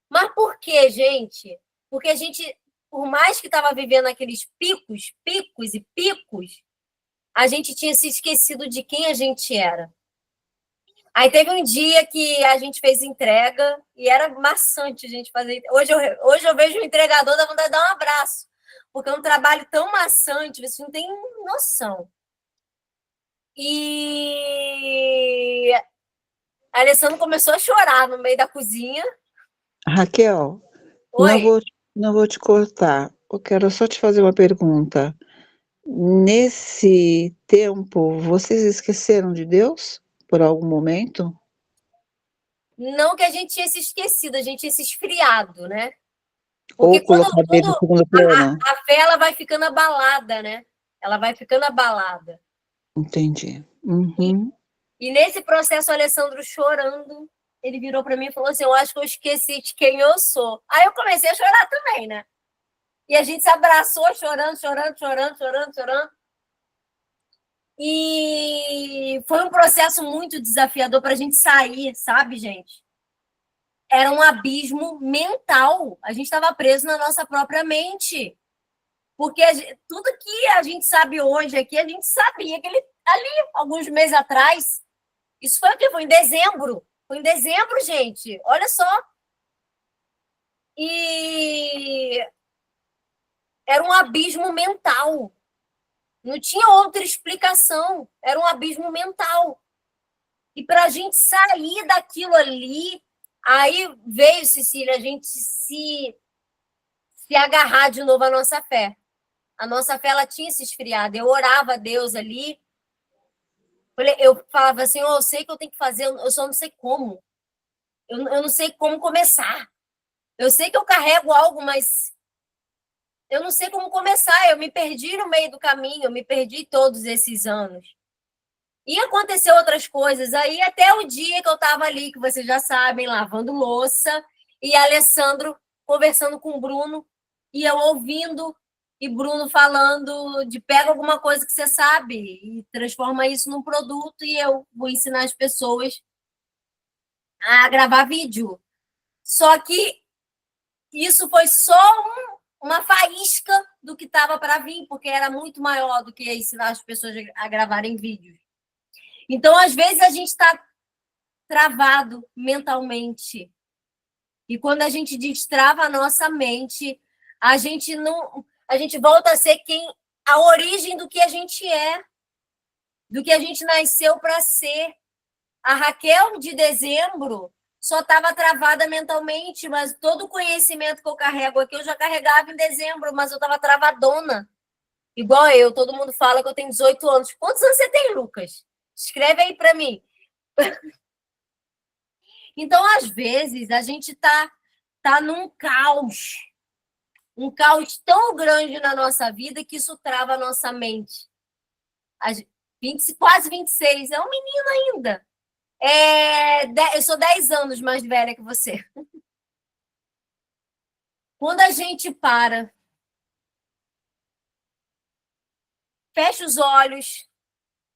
Mas por quê, gente? Porque a gente, por mais que estava vivendo aqueles picos, a gente tinha se esquecido de quem a gente era. Aí teve um dia que a gente fez entrega e era maçante a gente fazer. Hoje eu vejo o entregador, dá vontade de dar um abraço, porque é um trabalho tão maçante, você não tem noção. E a Alessandra começou a chorar no meio da cozinha. Raquel, não vou te cortar. Eu quero só te fazer uma pergunta. Nesse tempo, vocês esqueceram de Deus por algum momento? Não que a gente tinha se esquecido, a gente tinha se esfriado, né? Porque ou colocar Deus no segundo plano? A fé, ela vai ficando abalada, né? Ela vai ficando abalada. Entendi. Uhum. E nesse processo, o Alessandro chorando, ele virou para mim e falou assim, eu acho que eu esqueci de quem eu sou. Aí eu comecei a chorar também, né? E a gente se abraçou, chorando. E foi um processo muito desafiador para a gente sair, sabe, gente? Era um abismo mental. A gente estava preso na nossa própria mente. Porque tudo que a gente sabe hoje aqui, a gente sabia que ele ali, alguns meses atrás, isso foi o quê? Foi em dezembro. Foi em dezembro, gente. Olha só. E era um abismo mental. Não tinha outra explicação. Era um abismo mental. E para a gente sair daquilo ali, aí veio, Cecília, a gente se agarrar de novo à nossa fé. A nossa fé, ela tinha se esfriado. Eu orava a Deus ali. Eu falava assim, eu sei que eu tenho que fazer, eu só não sei como. Eu não sei como começar. Eu sei que eu carrego algo, mas eu não sei como começar. Eu me perdi no meio do caminho, eu me perdi todos esses anos. E aconteceu outras coisas aí, até o dia que eu estava ali, que vocês já sabem, lavando louça, e Alessandro conversando com o Bruno, e eu ouvindo, e Bruno falando de pega alguma coisa que você sabe e transforma isso num produto, e eu vou ensinar as pessoas a gravar vídeo. Só que isso foi só uma faísca do que estava para vir, porque era muito maior do que ensinar as pessoas a gravarem vídeos. Então, às vezes, a gente está travado mentalmente. E quando a gente destrava a nossa mente, a gente volta a ser a origem do que a gente é, do que a gente nasceu para ser. A Raquel de dezembro só estava travada mentalmente, mas todo o conhecimento que eu carrego aqui eu já carregava em dezembro, mas eu estava travadona. Igual eu, todo mundo fala que eu tenho 18 anos. Quantos anos você tem, Lucas? Escreve aí para mim. Então, às vezes, a gente tá num caos. Um caos tão grande na nossa vida que isso trava a nossa mente. Quase 26, é um menino ainda. Eu sou 10 anos mais velha que você. Quando a gente fecha os olhos,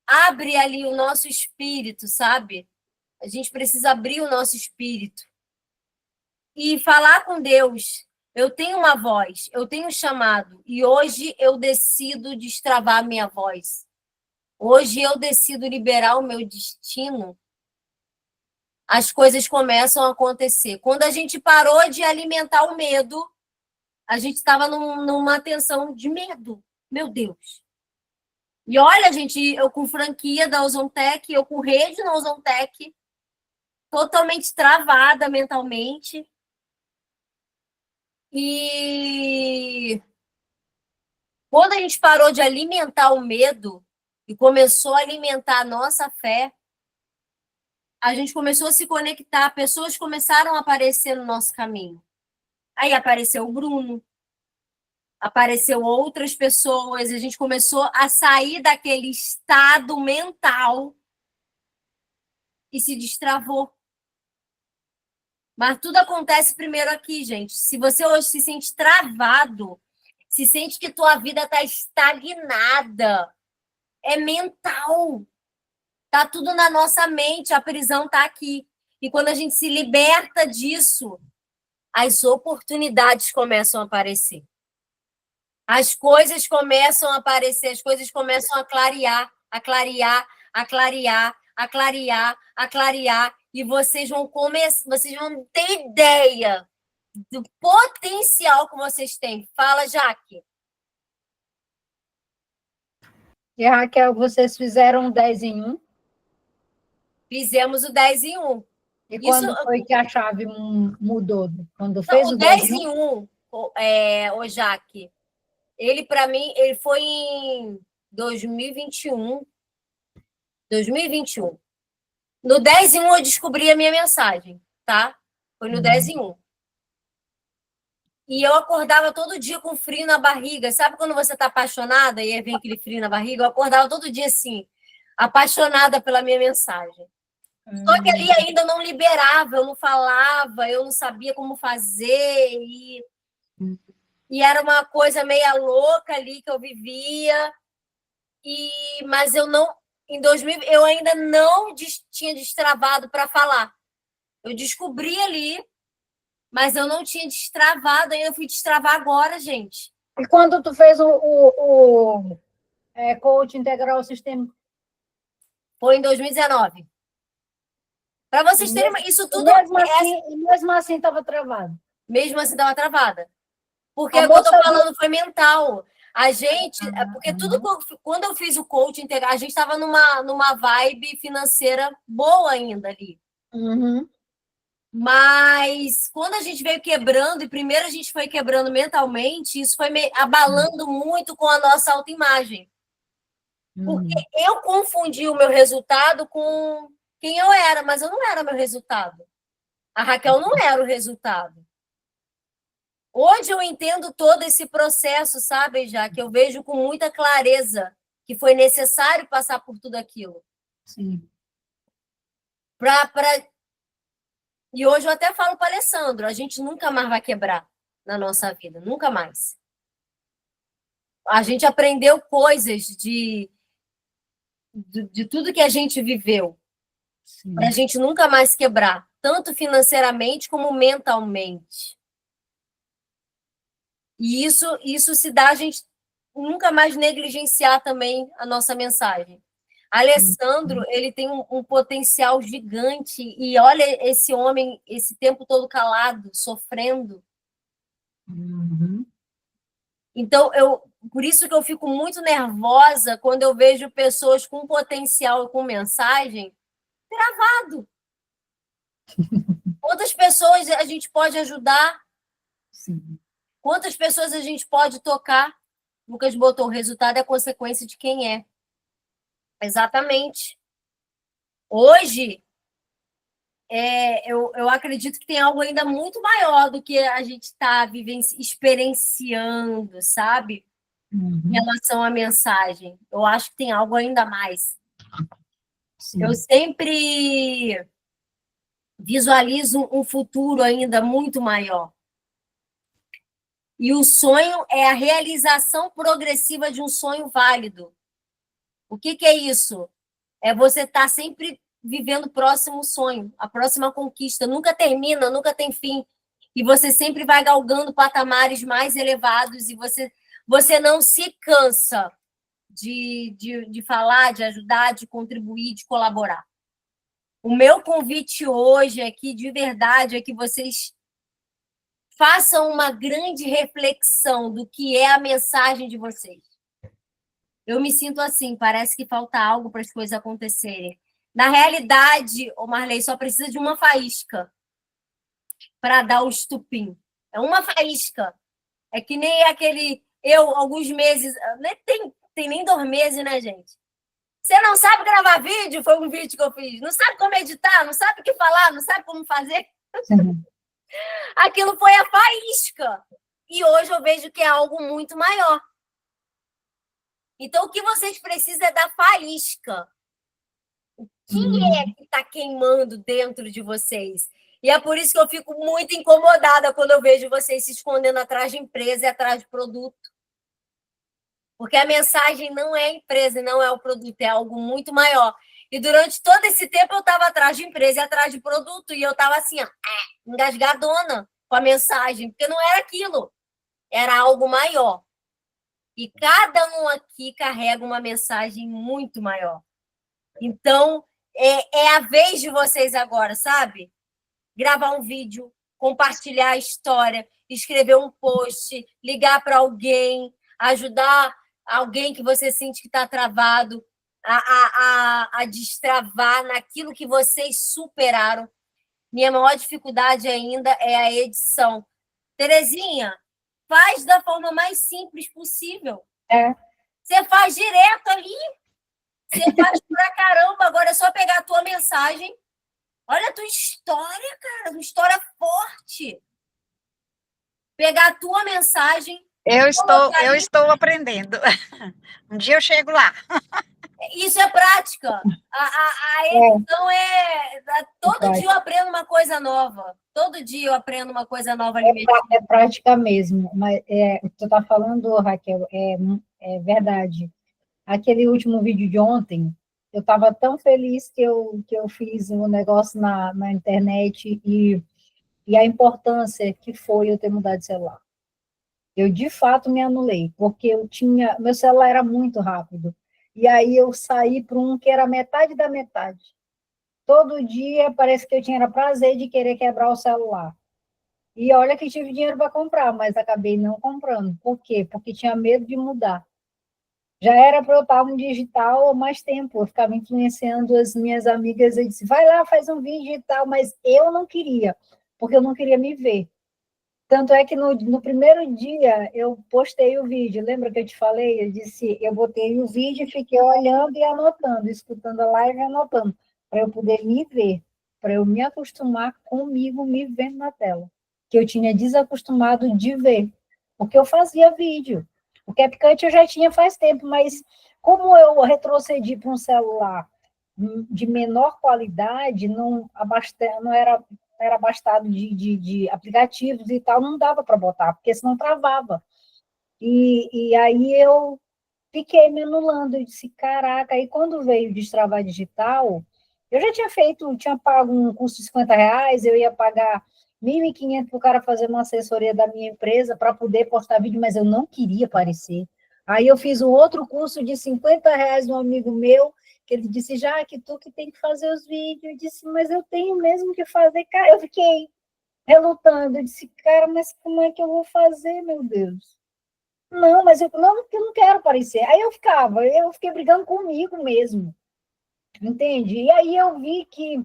abre ali o nosso espírito, sabe? A gente precisa abrir o nosso espírito e falar com Deus. Eu tenho uma voz, eu tenho um chamado, e hoje eu decido destravar a minha voz. Hoje eu decido liberar o meu destino. As coisas começam a acontecer. Quando a gente parou de alimentar o medo, a gente estava numa tensão de medo. Meu Deus. E olha, gente, eu com franquia da Ozontec, eu com rede na Ozontec, totalmente travada mentalmente. E quando a gente parou de alimentar o medo e começou a alimentar a nossa fé, a gente começou a se conectar, pessoas começaram a aparecer no nosso caminho. Aí apareceu o Bruno, apareceu outras pessoas, a gente começou a sair daquele estado mental e se destravou. Mas tudo acontece primeiro aqui, gente. Se você hoje se sente travado, se sente que tua vida está estagnada, é mental. Tá tudo na nossa mente, a prisão tá aqui. E quando a gente se liberta disso, as oportunidades começam a aparecer. As coisas começam a aparecer, as coisas começam a clarear, a clarear, a clarear, a clarear, a clarear, e vocês vão ter ideia do potencial que vocês têm. Fala, Jaque. E Raquel, vocês fizeram 10 em 1? Fizemos o 10 em 1. E quando foi que a chave mudou? Quando fez o 10 em 1, o Jaque, ele, para mim, ele foi em 2021. 2021. No 10 em 1 eu descobri a minha mensagem, tá? Foi no 10 em 1. E eu acordava todo dia com frio na barriga. Sabe quando você tá apaixonada e aí vem aquele frio na barriga? Eu acordava todo dia assim, apaixonada pela minha mensagem. Só que ali ainda eu não liberava, eu não falava, eu não sabia como fazer. E era uma coisa meia louca ali que eu vivia. Mas eu não... Em 2000, eu ainda não tinha destravado para falar. Eu descobri ali, mas eu não tinha destravado, ainda fui destravar agora, gente. E quando tu fez o coach integral sistêmico? Foi em 2019. Para vocês terem isso tudo... Mesmo assim estava travado. Mesmo assim estava travada. Porque o que eu estou falando foi mental. A gente... Porque tudo... Quando eu fiz o coaching integral, a gente estava numa vibe financeira boa ainda ali. Uhum. Mas quando a gente veio quebrando, e primeiro a gente foi quebrando mentalmente, isso foi me abalando muito com a nossa autoimagem. Porque eu confundi o meu resultado com quem eu era, mas eu não era meu resultado. A Raquel não era o resultado. Hoje eu entendo todo esse processo, sabe, já que eu vejo com muita clareza que foi necessário passar por tudo aquilo. Sim. E hoje eu até falo para o Alessandro, a gente nunca mais vai quebrar. na nossa vida, nunca mais. A gente aprendeu coisas de tudo que a gente viveu, para a gente nunca mais quebrar, tanto financeiramente como mentalmente. E isso se dá a gente nunca mais negligenciar também a nossa mensagem. Alessandro, ele tem um potencial gigante, e olha esse homem, esse tempo todo calado, sofrendo. Então, por isso que eu fico muito nervosa quando eu vejo pessoas com potencial e com mensagem travado. Quantas pessoas a gente pode ajudar? Sim. Quantas pessoas a gente pode tocar? Lucas botou, o resultado é consequência de quem é. Exatamente. Hoje, eu acredito que tem algo ainda muito maior do que a gente está experienciando, sabe? Em relação à mensagem. Eu acho que tem algo ainda mais. Sim. Eu sempre visualizo um futuro ainda muito maior. E o sonho é a realização progressiva de um sonho válido. O que é isso? É você estar sempre vivendo o próximo sonho, a próxima conquista. Nunca termina, nunca tem fim. E você sempre vai galgando patamares mais elevados e você não se cansa de falar, de ajudar, de contribuir, de colaborar. O meu convite hoje aqui, de verdade, é que vocês façam uma grande reflexão do que é a mensagem de vocês. Eu me sinto assim, parece que falta algo para as coisas acontecerem. Na realidade, o Marley só precisa de uma faísca para dar o estupim. É uma faísca. É que nem aquele... alguns meses... Tem nem 2 meses, né, gente? Você não sabe gravar vídeo? Foi um vídeo que eu fiz. Não sabe como editar? Não sabe o que falar? Não sabe como fazer? Aquilo foi a faísca. E hoje eu vejo que é algo muito maior. Então, o que vocês precisam é da faísca. O que é que está queimando dentro de vocês? E é por isso que eu fico muito incomodada quando eu vejo vocês se escondendo atrás de empresa e atrás de produto. Porque a mensagem não é a empresa, não é o produto, é algo muito maior. E durante todo esse tempo eu estava atrás de empresa e atrás de produto, e eu estava assim, engasgadona com a mensagem, porque não era aquilo, era algo maior. E cada um aqui carrega uma mensagem muito maior. Então, é a vez de vocês agora, sabe? Gravar um vídeo, compartilhar a história, escrever um post, ligar para alguém, ajudar alguém que você sente que está travado, a destravar naquilo que vocês superaram. Minha maior dificuldade ainda é a edição. Terezinha, faz da forma mais simples possível. Você faz direto ali. Você faz pra caramba. Agora é só pegar a tua mensagem. Olha a tua história, cara. Uma história forte. Pegar a tua mensagem. Eu estou aprendendo. Um dia eu chego lá. Isso é prática. A edição todo dia eu aprendo uma coisa nova. Todo dia eu aprendo uma coisa nova ali mesmo. É prática mesmo. Mas o que tu está falando, Raquel, é verdade. Aquele último vídeo de ontem, eu estava tão feliz que eu fiz um negócio na internet e a importância que foi eu ter mudado de celular. Eu, de fato, me anulei, porque meu celular era muito rápido. E aí eu saí para um que era metade da metade. Todo dia parece que eu tinha prazer de querer quebrar o celular. E olha que tive dinheiro para comprar, mas acabei não comprando. Por quê? Porque tinha medo de mudar. Já era para eu estar no digital há mais tempo. Eu ficava influenciando as minhas amigas e disse, vai lá, faz um vídeo e tal, mas eu não queria, porque eu não queria me ver. Tanto é que no primeiro dia eu postei o vídeo, lembra que eu te falei? Eu disse, eu botei o vídeo e fiquei olhando e anotando, escutando a live e anotando, para eu poder me ver, para eu me acostumar comigo me vendo na tela, que eu tinha desacostumado de ver, porque eu fazia vídeo. O CapCut eu já tinha faz tempo, mas como eu retrocedi para um celular de menor qualidade, não era era abastado de aplicativos e tal, não dava para botar, porque senão travava. E aí eu fiquei me anulando, eu disse, caraca, aí quando veio o Destravar Digital, eu já tinha pago um custo de R$ 50, eu ia pagar 1.500 para o cara fazer uma assessoria da minha empresa para poder postar vídeo, mas eu não queria aparecer. Aí eu fiz um outro curso de R$ 50 de um amigo meu, que ele disse, já que tu que tem que fazer os vídeos, eu disse, mas eu tenho mesmo que fazer, cara, eu fiquei relutando, eu disse, cara, mas como é que eu vou fazer, meu Deus? Não, mas eu não quero aparecer. Aí eu fiquei brigando comigo mesmo, entende? E aí eu vi que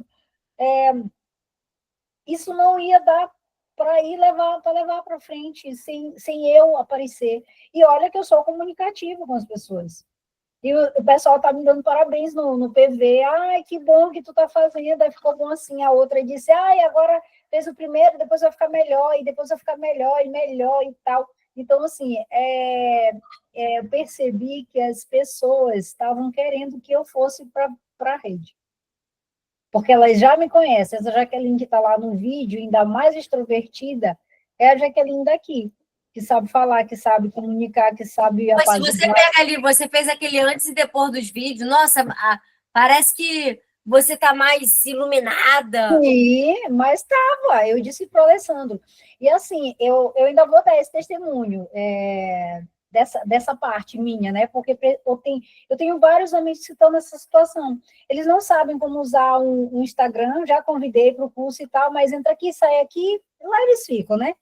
isso não ia dar para levar para frente sem eu aparecer. E olha que eu sou comunicativa com as pessoas. E o pessoal está me dando parabéns no PV. Ai, que bom que tu está fazendo, aí ficou bom assim. A outra disse, ai, agora fez o primeiro, depois vai ficar melhor, e depois vai ficar melhor e tal. Então, assim, eu percebi que as pessoas estavam querendo que eu fosse para a rede. Porque elas já me conhecem. Essa Jaqueline que está lá no vídeo, ainda mais extrovertida, é a Jaqueline daqui, que sabe falar, que sabe comunicar, que sabe Mas se apaziguar. você pega ali, você fez aquele antes e depois dos vídeos, nossa, parece que você está mais iluminada. Sim, mas estava, eu disse para o Alessandro. E assim, eu ainda vou dar esse testemunho dessa parte minha, né? Porque eu tenho vários amigos que estão nessa situação. Eles não sabem como usar um Instagram, já convidei para o curso e tal, mas entra aqui, sai aqui, lá eles ficam, né?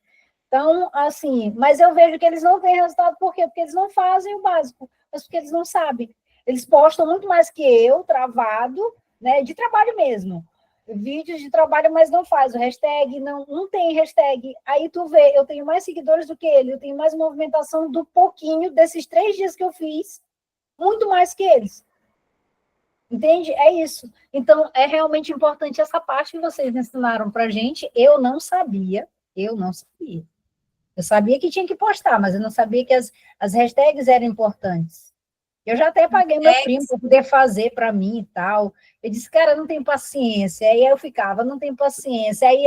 Então, assim, mas eu vejo que eles não têm resultado, por quê? Porque eles não fazem o básico, mas porque eles não sabem. Eles postam muito mais que eu, travado, né? De trabalho mesmo. Vídeos de trabalho, mas não faz o hashtag, não tem hashtag. Aí tu vê, eu tenho mais seguidores do que ele, eu tenho mais movimentação do pouquinho desses 3 dias que eu fiz, muito mais que eles. Entende? É isso. Então, é realmente importante essa parte que vocês ensinaram pra gente. Eu não sabia. Eu sabia que tinha que postar, mas eu não sabia que as hashtags eram importantes. Eu já até paguei meu primo para poder fazer para mim e tal. Ele disse, cara, não tenho paciência. Aí eu ficava, não tenho paciência. Aí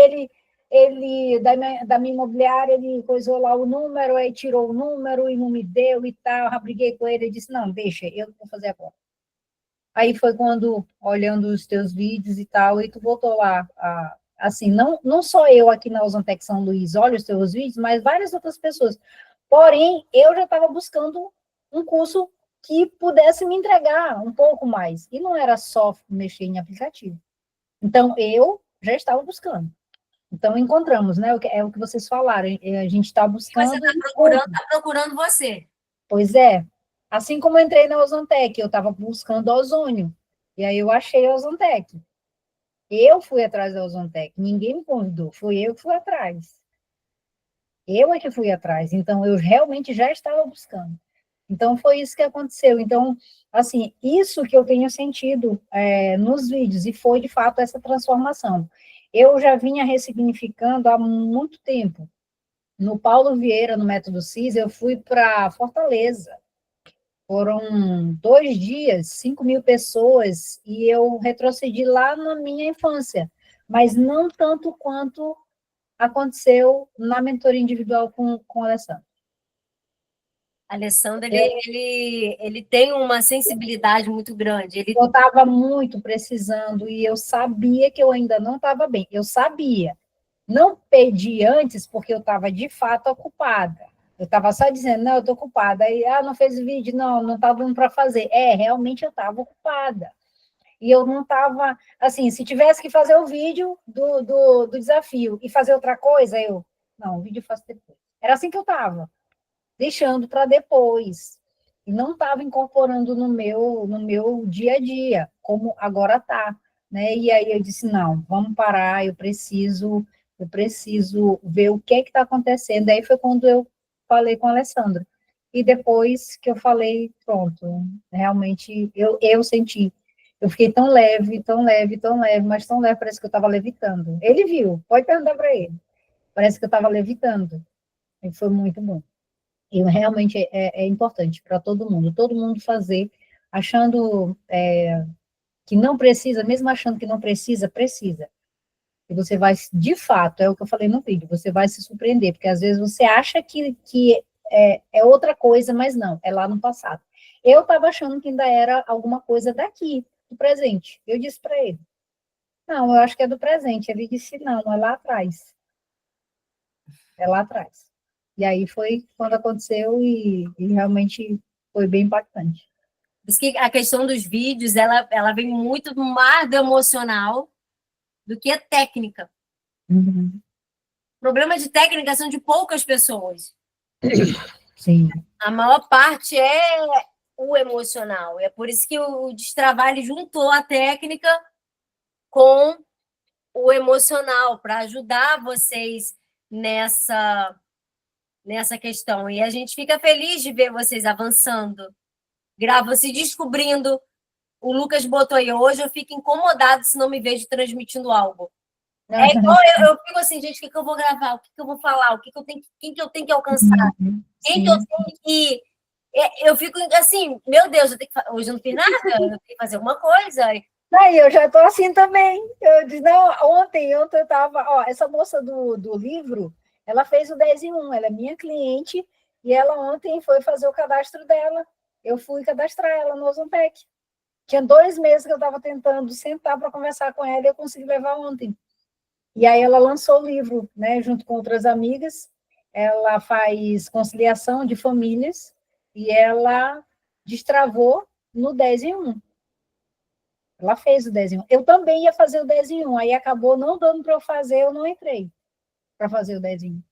ele da minha imobiliária, ele coisou lá o número, aí tirou o número e não me deu e tal. Eu briguei com ele, ele disse, não, deixa, eu vou fazer agora. Aí foi quando, olhando os teus vídeos e tal, e tu botou lá, assim, não só eu aqui na Ozantec São Luís, olha os teus vídeos, mas várias outras pessoas. Porém, eu já estava buscando um curso que pudesse me entregar um pouco mais. E não era só mexer em aplicativo. Então, eu já estava buscando. Então, encontramos, né? É o que vocês falaram. A gente está buscando... Você está procurando você. Pois é. Assim como eu entrei na Ozantec, eu estava buscando ozônio. E aí eu achei a Ozantec. Eu fui atrás da Ozantec. Ninguém me convidou. Fui eu que fui atrás. Eu é que fui atrás. Então, eu realmente já estava buscando. Então, foi isso que aconteceu. Então, assim, isso que eu tenho sentido nos vídeos, e foi, de fato, essa transformação. Eu já vinha ressignificando há muito tempo. No Paulo Vieira, no Método CIS, eu fui para Fortaleza. Foram 2 dias, 5.000 pessoas, e eu retrocedi lá na minha infância, mas não tanto quanto aconteceu na mentoria individual com o Alessandro. Alessandro, ele tem uma sensibilidade muito grande. Eu estava muito precisando e eu sabia que eu ainda não estava bem. Eu sabia. Não pedi antes porque eu estava, de fato, ocupada. Eu estava só dizendo, não, eu estou ocupada. Aí, não fez vídeo? Não estava dando para fazer. Realmente eu estava ocupada. E eu não estava... Assim, se tivesse que fazer o vídeo do desafio e fazer outra coisa, não, o vídeo eu faço depois. Era assim que eu estava. Deixando para depois. E não estava incorporando no meu dia a dia, como agora está. Né? E aí eu disse, não, vamos parar, eu preciso ver o que está acontecendo. Aí foi quando eu falei com a Alessandra. E depois que eu falei, pronto, realmente eu senti. Eu fiquei tão leve, mas tão leve, parece que eu estava levitando. Ele viu, pode perguntar para ele. Parece que eu estava levitando. E foi muito bom. E realmente é importante para todo mundo fazer, achando que não precisa, mesmo achando que não precisa, precisa. E você vai, de fato, é o que eu falei no vídeo, você vai se surpreender, porque às vezes você acha que é outra coisa, mas não, é lá no passado. Eu estava achando que ainda era alguma coisa daqui, do presente. Eu disse para ele, não, eu acho que é do presente. Ele disse, não, é lá atrás. É lá atrás. E aí foi quando aconteceu e realmente foi bem impactante. Por isso que a questão dos vídeos, ela vem muito mais do emocional do que a técnica. Uhum. Problema de técnica são de poucas pessoas. Sim. A maior parte é o emocional. É por isso que o Destravar juntou a técnica com o emocional, para ajudar vocês nessa questão. E a gente fica feliz de ver vocês avançando, gravam, se descobrindo. O Lucas botou aí, hoje eu fico incomodado se não me vejo transmitindo algo. É igual eu fico assim, gente, o que eu vou gravar? O que eu vou falar? Quem que eu tenho que alcançar? Quem que eu tenho que... Eu fico assim, meu Deus, hoje eu não fiz nada, eu tenho que fazer alguma coisa. Aí eu já estou assim também. Eu disse, não, ontem eu estava... essa moça do livro, ela fez o 10 em 1, ela é minha cliente, e ela ontem foi fazer o cadastro dela. Eu fui cadastrar ela no Ozonpec. Tinha 2 meses que eu estava tentando sentar para conversar com ela e eu consegui levar ontem. E aí ela lançou o livro, né, junto com outras amigas. Ela faz conciliação de famílias e ela destravou no 10 em 1. Ela fez o 10 em 1. Eu também ia fazer o 10 em 1, aí acabou não dando para eu fazer, eu não entrei para fazer o 10 em 1.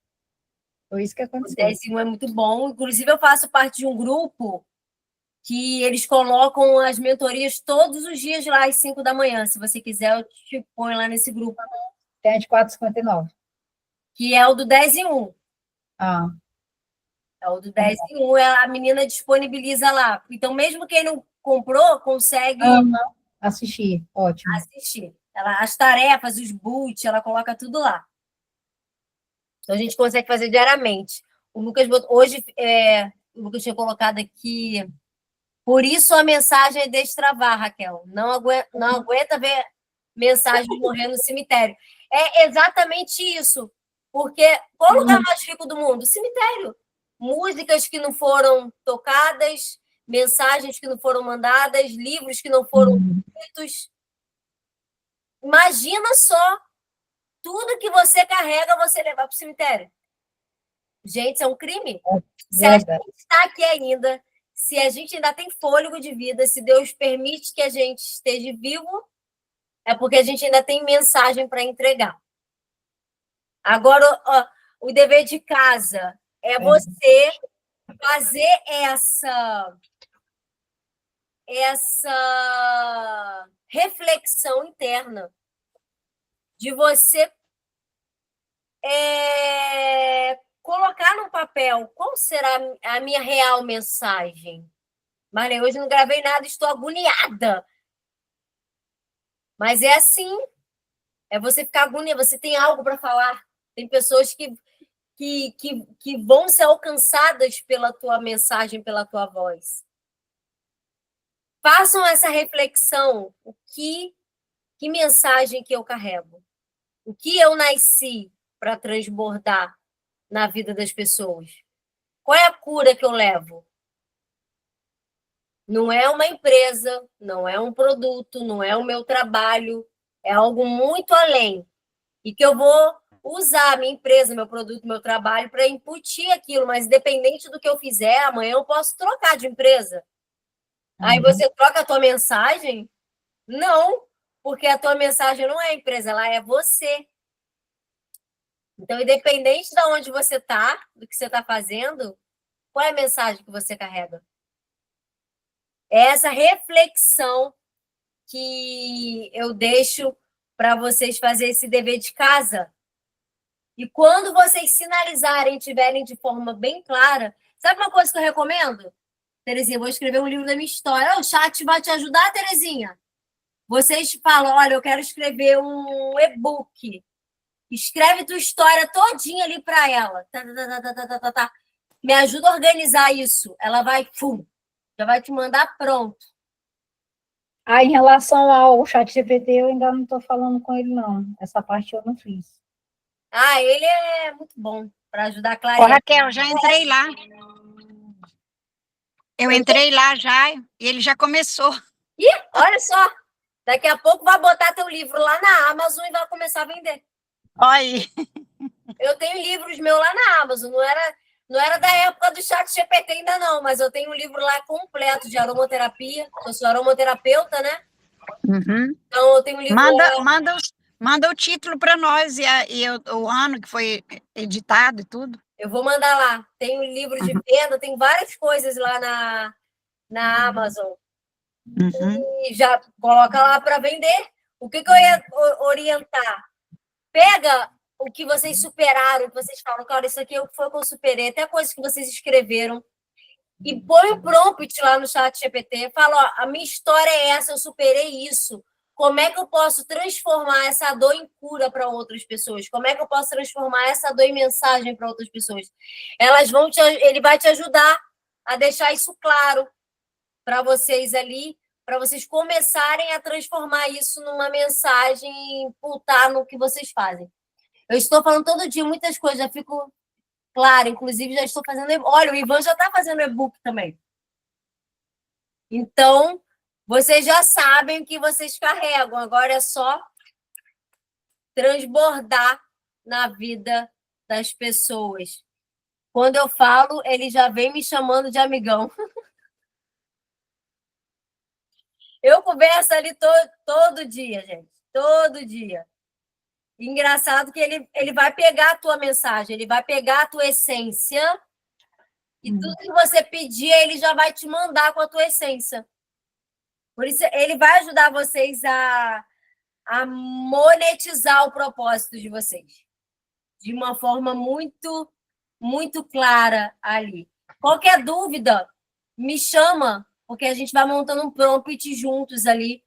Foi isso que aconteceu. O 10 em 1 é muito bom. Inclusive, eu faço parte de um grupo que eles colocam as mentorias todos os dias lá às 5 da manhã. Se você quiser, eu te ponho lá nesse grupo. Tem a de 4,59. Que é o do 10 em 1. Ah. É o do 10 em 1, a menina disponibiliza lá. Então, mesmo quem não comprou, consegue assistir. Ótimo. Assistir. As tarefas, os boot, ela coloca tudo lá. Então, a gente consegue fazer diariamente. O Lucas hoje, o Lucas tinha colocado aqui, por isso a mensagem é destravar, Raquel. Não aguenta ver mensagem morrendo no cemitério. É exatamente isso. Porque qual o lugar mais rico do mundo? Cemitério. Músicas que não foram tocadas, mensagens que não foram mandadas, livros que não foram escritos. Imagina só tudo que você carrega, você levar para o cemitério. Gente, isso é um crime. Se a gente está aqui ainda, se a gente ainda tem fôlego de vida, se Deus permite que a gente esteja vivo, é porque a gente ainda tem mensagem para entregar. Agora, o dever de casa é você fazer essa reflexão interna de você colocar no papel qual será a minha real mensagem. Marlene, hoje não gravei nada, estou agoniada. Mas é assim, é você ficar agoniada, você tem algo para falar. Tem pessoas que vão ser alcançadas pela tua mensagem, pela tua voz. Façam essa reflexão. Que mensagem que eu carrego? O que eu nasci para transbordar na vida das pessoas? Qual é a cura que eu levo? Não é uma empresa, não é um produto, não é o meu trabalho, é algo muito além. E que eu vou usar a minha empresa, meu produto, meu trabalho para incutir aquilo, mas independente do que eu fizer, amanhã eu posso trocar de empresa. Aí você troca a tua mensagem? Não, porque a tua mensagem não é a empresa, ela é você. Então, independente de onde você está, do que você está fazendo, qual é a mensagem que você carrega? É essa reflexão que eu deixo para vocês fazerem esse dever de casa. E quando vocês sinalizarem, tiverem de forma bem clara, sabe uma coisa que eu recomendo? Terezinha, eu vou escrever um livro da minha história. O chat vai te ajudar, Terezinha? Vocês falam, olha, eu quero escrever um e-book. Escreve tua história todinha ali para ela. Me ajuda a organizar isso. Ela vai, já vai te mandar pronto. Em relação ao ChatGPT, eu ainda não estou falando com ele, não. Essa parte eu não fiz. Ele é muito bom para ajudar a Ô, clarear. Raquel, já entrei lá. Eu entrei lá já e ele já começou. Olha só, daqui a pouco vai botar teu livro lá na Amazon e vai começar a vender. Olha aí. Eu tenho livros meus lá na Amazon, não era da época do ChatGPT ainda não, mas eu tenho um livro lá completo de aromaterapia. Eu sou aromaterapeuta, né? Uhum. Então eu tenho um livro lá. Manda o título para nós o ano que foi editado e tudo. Eu vou mandar lá. Tenho livros de venda, tem várias coisas lá na Amazon. Uhum. E já coloca lá para vender. O que eu ia orientar? Pega o que vocês superaram, que vocês falam, cara, isso aqui foi o que eu superei, até coisas que vocês escreveram, e põe o prompt lá no ChatGPT, fala, ó, a minha história é essa, eu superei isso. Como é que eu posso transformar essa dor em cura para outras pessoas? Como é que eu posso transformar essa dor em mensagem para outras pessoas? Ele vai te ajudar a deixar isso claro para vocês ali, para vocês começarem a transformar isso numa mensagem e pultar no que vocês fazem. Eu estou falando todo dia muitas coisas, já fico claro, inclusive já estou fazendo... Olha, o Ivan já está fazendo e-book também. Então, vocês já sabem o que vocês carregam, agora é só transbordar na vida das pessoas. Quando eu falo, ele já vem me chamando de amigão. Eu converso ali todo dia, gente. Todo dia. Engraçado que ele vai pegar a tua mensagem, ele vai pegar a tua essência e tudo que você pedir, ele já vai te mandar com a tua essência. Por isso, ele vai ajudar vocês a monetizar o propósito de vocês. De uma forma muito, muito clara ali. Qualquer dúvida, me chama, porque a gente vai montando um prompt juntos ali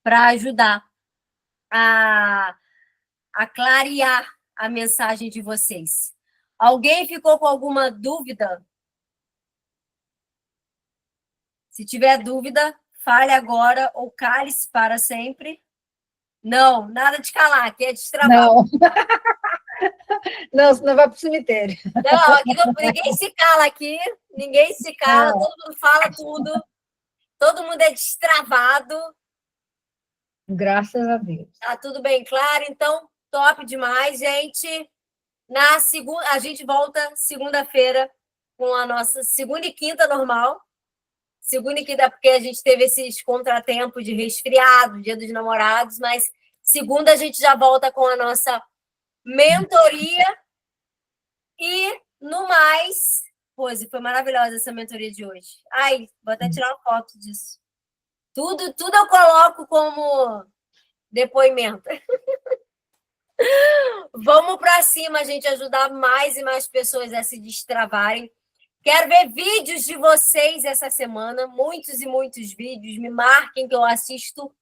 para ajudar a clarear a mensagem de vocês. Alguém ficou com alguma dúvida? Se tiver dúvida, fale agora ou cale-se para sempre. Não, nada de calar, aqui é destravar. Não. Não, senão vai para o cemitério. Não, aqui ninguém se cala aqui, ninguém se cala, todo mundo fala tudo, todo mundo é destravado. Graças a Deus. Tá tudo bem claro, então, top demais, gente. Na segunda, a gente volta segunda-feira com a nossa segunda e quinta normal. Segunda e quinta, porque a gente teve esses contratempos de resfriado, Dia dos Namorados, mas segunda a gente já volta com a nossa mentoria. E, no mais, Rose, foi maravilhosa essa mentoria de hoje. Ai, vou até tirar uma foto disso. Tudo eu coloco como depoimento. Vamos para cima, gente, ajudar mais e mais pessoas a se destravarem. Quero ver vídeos de vocês essa semana, muitos e muitos vídeos. Me marquem que eu assisto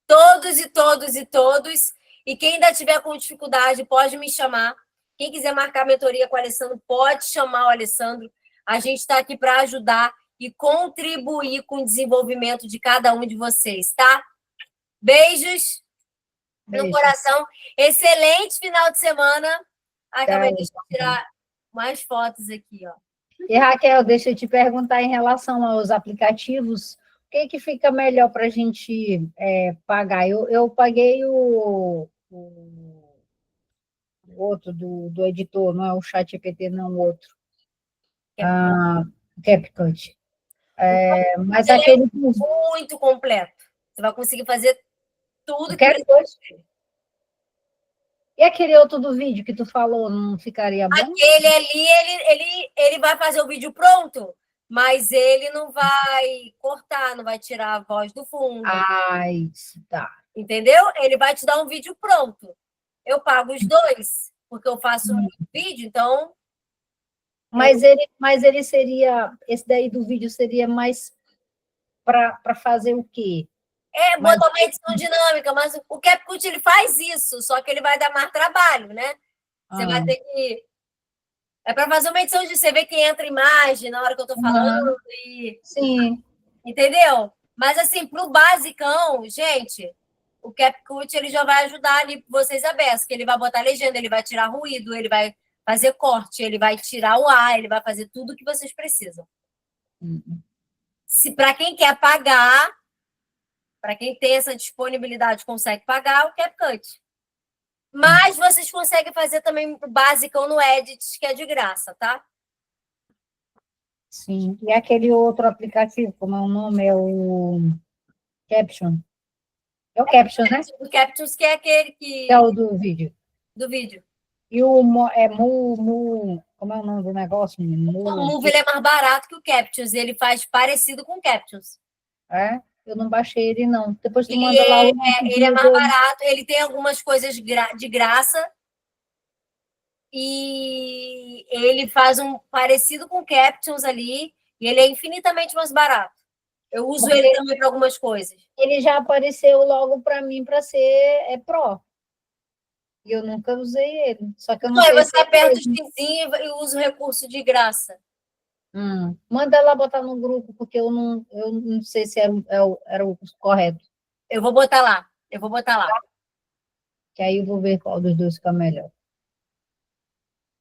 todos e todos e todos. E quem ainda tiver com dificuldade, pode me chamar. Quem quiser marcar mentoria com o Alessandro, pode chamar o Alessandro. A gente está aqui para ajudar e contribuir com o desenvolvimento de cada um de vocês, tá? Beijos no coração. Excelente final de semana. Acabei de tirar mais fotos aqui, ó. E, Raquel, deixa eu te perguntar em relação aos aplicativos, o que fica melhor para a gente pagar? Eu paguei o outro do editor, não é o ChatGPT, não, o outro. CapCut. Mas aquele... muito completo. Você vai conseguir fazer tudo que precisa. E aquele outro do vídeo que tu falou, não ficaria bom? Aquele ali, ele vai fazer o vídeo pronto, mas ele não vai cortar, não vai tirar a voz do fundo. Tá. Entendeu? Ele vai te dar um vídeo pronto. Eu pago os dois, porque eu faço muito vídeo, então... Mas ele seria... Esse daí do vídeo seria mais para fazer o quê? Botar uma edição dinâmica, mas o CapCut ele faz isso, só que ele vai dar mais trabalho, né? Você vai ter que... É para fazer uma edição de você ver quem entra a imagem na hora que eu estou falando. Sim. Entendeu? Mas, assim, para o basicão, gente, o CapCut ele já vai ajudar ali vocês a beça, que ele vai botar legenda, ele vai tirar ruído, ele vai fazer corte, ele vai tirar o ar, ele vai fazer tudo o que vocês precisam. Se para quem quer pagar, para quem tem essa disponibilidade, consegue pagar o CapCut. Mas vocês conseguem fazer também o basicão no Edit, que é de graça, tá? Sim. E aquele outro aplicativo, como é o nome? É o Caption. É o Caption, né? O Captions, que é aquele que... Que é o do vídeo. do vídeo. E o como é o nome do negócio, menino? O Move ele é mais barato que o Captions, ele faz parecido com o Captions. É? Eu não baixei ele, não. Depois tu Ele manda lá o ele é mais barato, ele tem algumas coisas de graça e ele faz um parecido com o Captions ali e ele é infinitamente mais barato. Eu uso ele também para algumas coisas. Ele já apareceu logo para mim para ser Pro. E eu nunca usei ele. Só que eu não Não, aí sei você se é aperta o mesmo. xizinho e usa o recurso de graça. Manda ela botar no grupo, porque eu não sei se era o correto. Eu vou botar lá. Que aí eu vou ver qual dos dois fica melhor.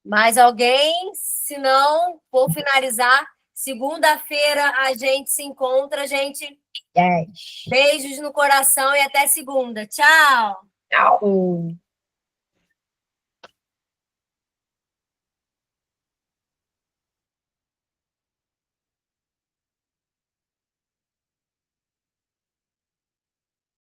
Mais alguém? Se não, vou finalizar. Segunda-feira a gente se encontra, gente. 10. Beijos no coração e até segunda. Tchau! Tchau.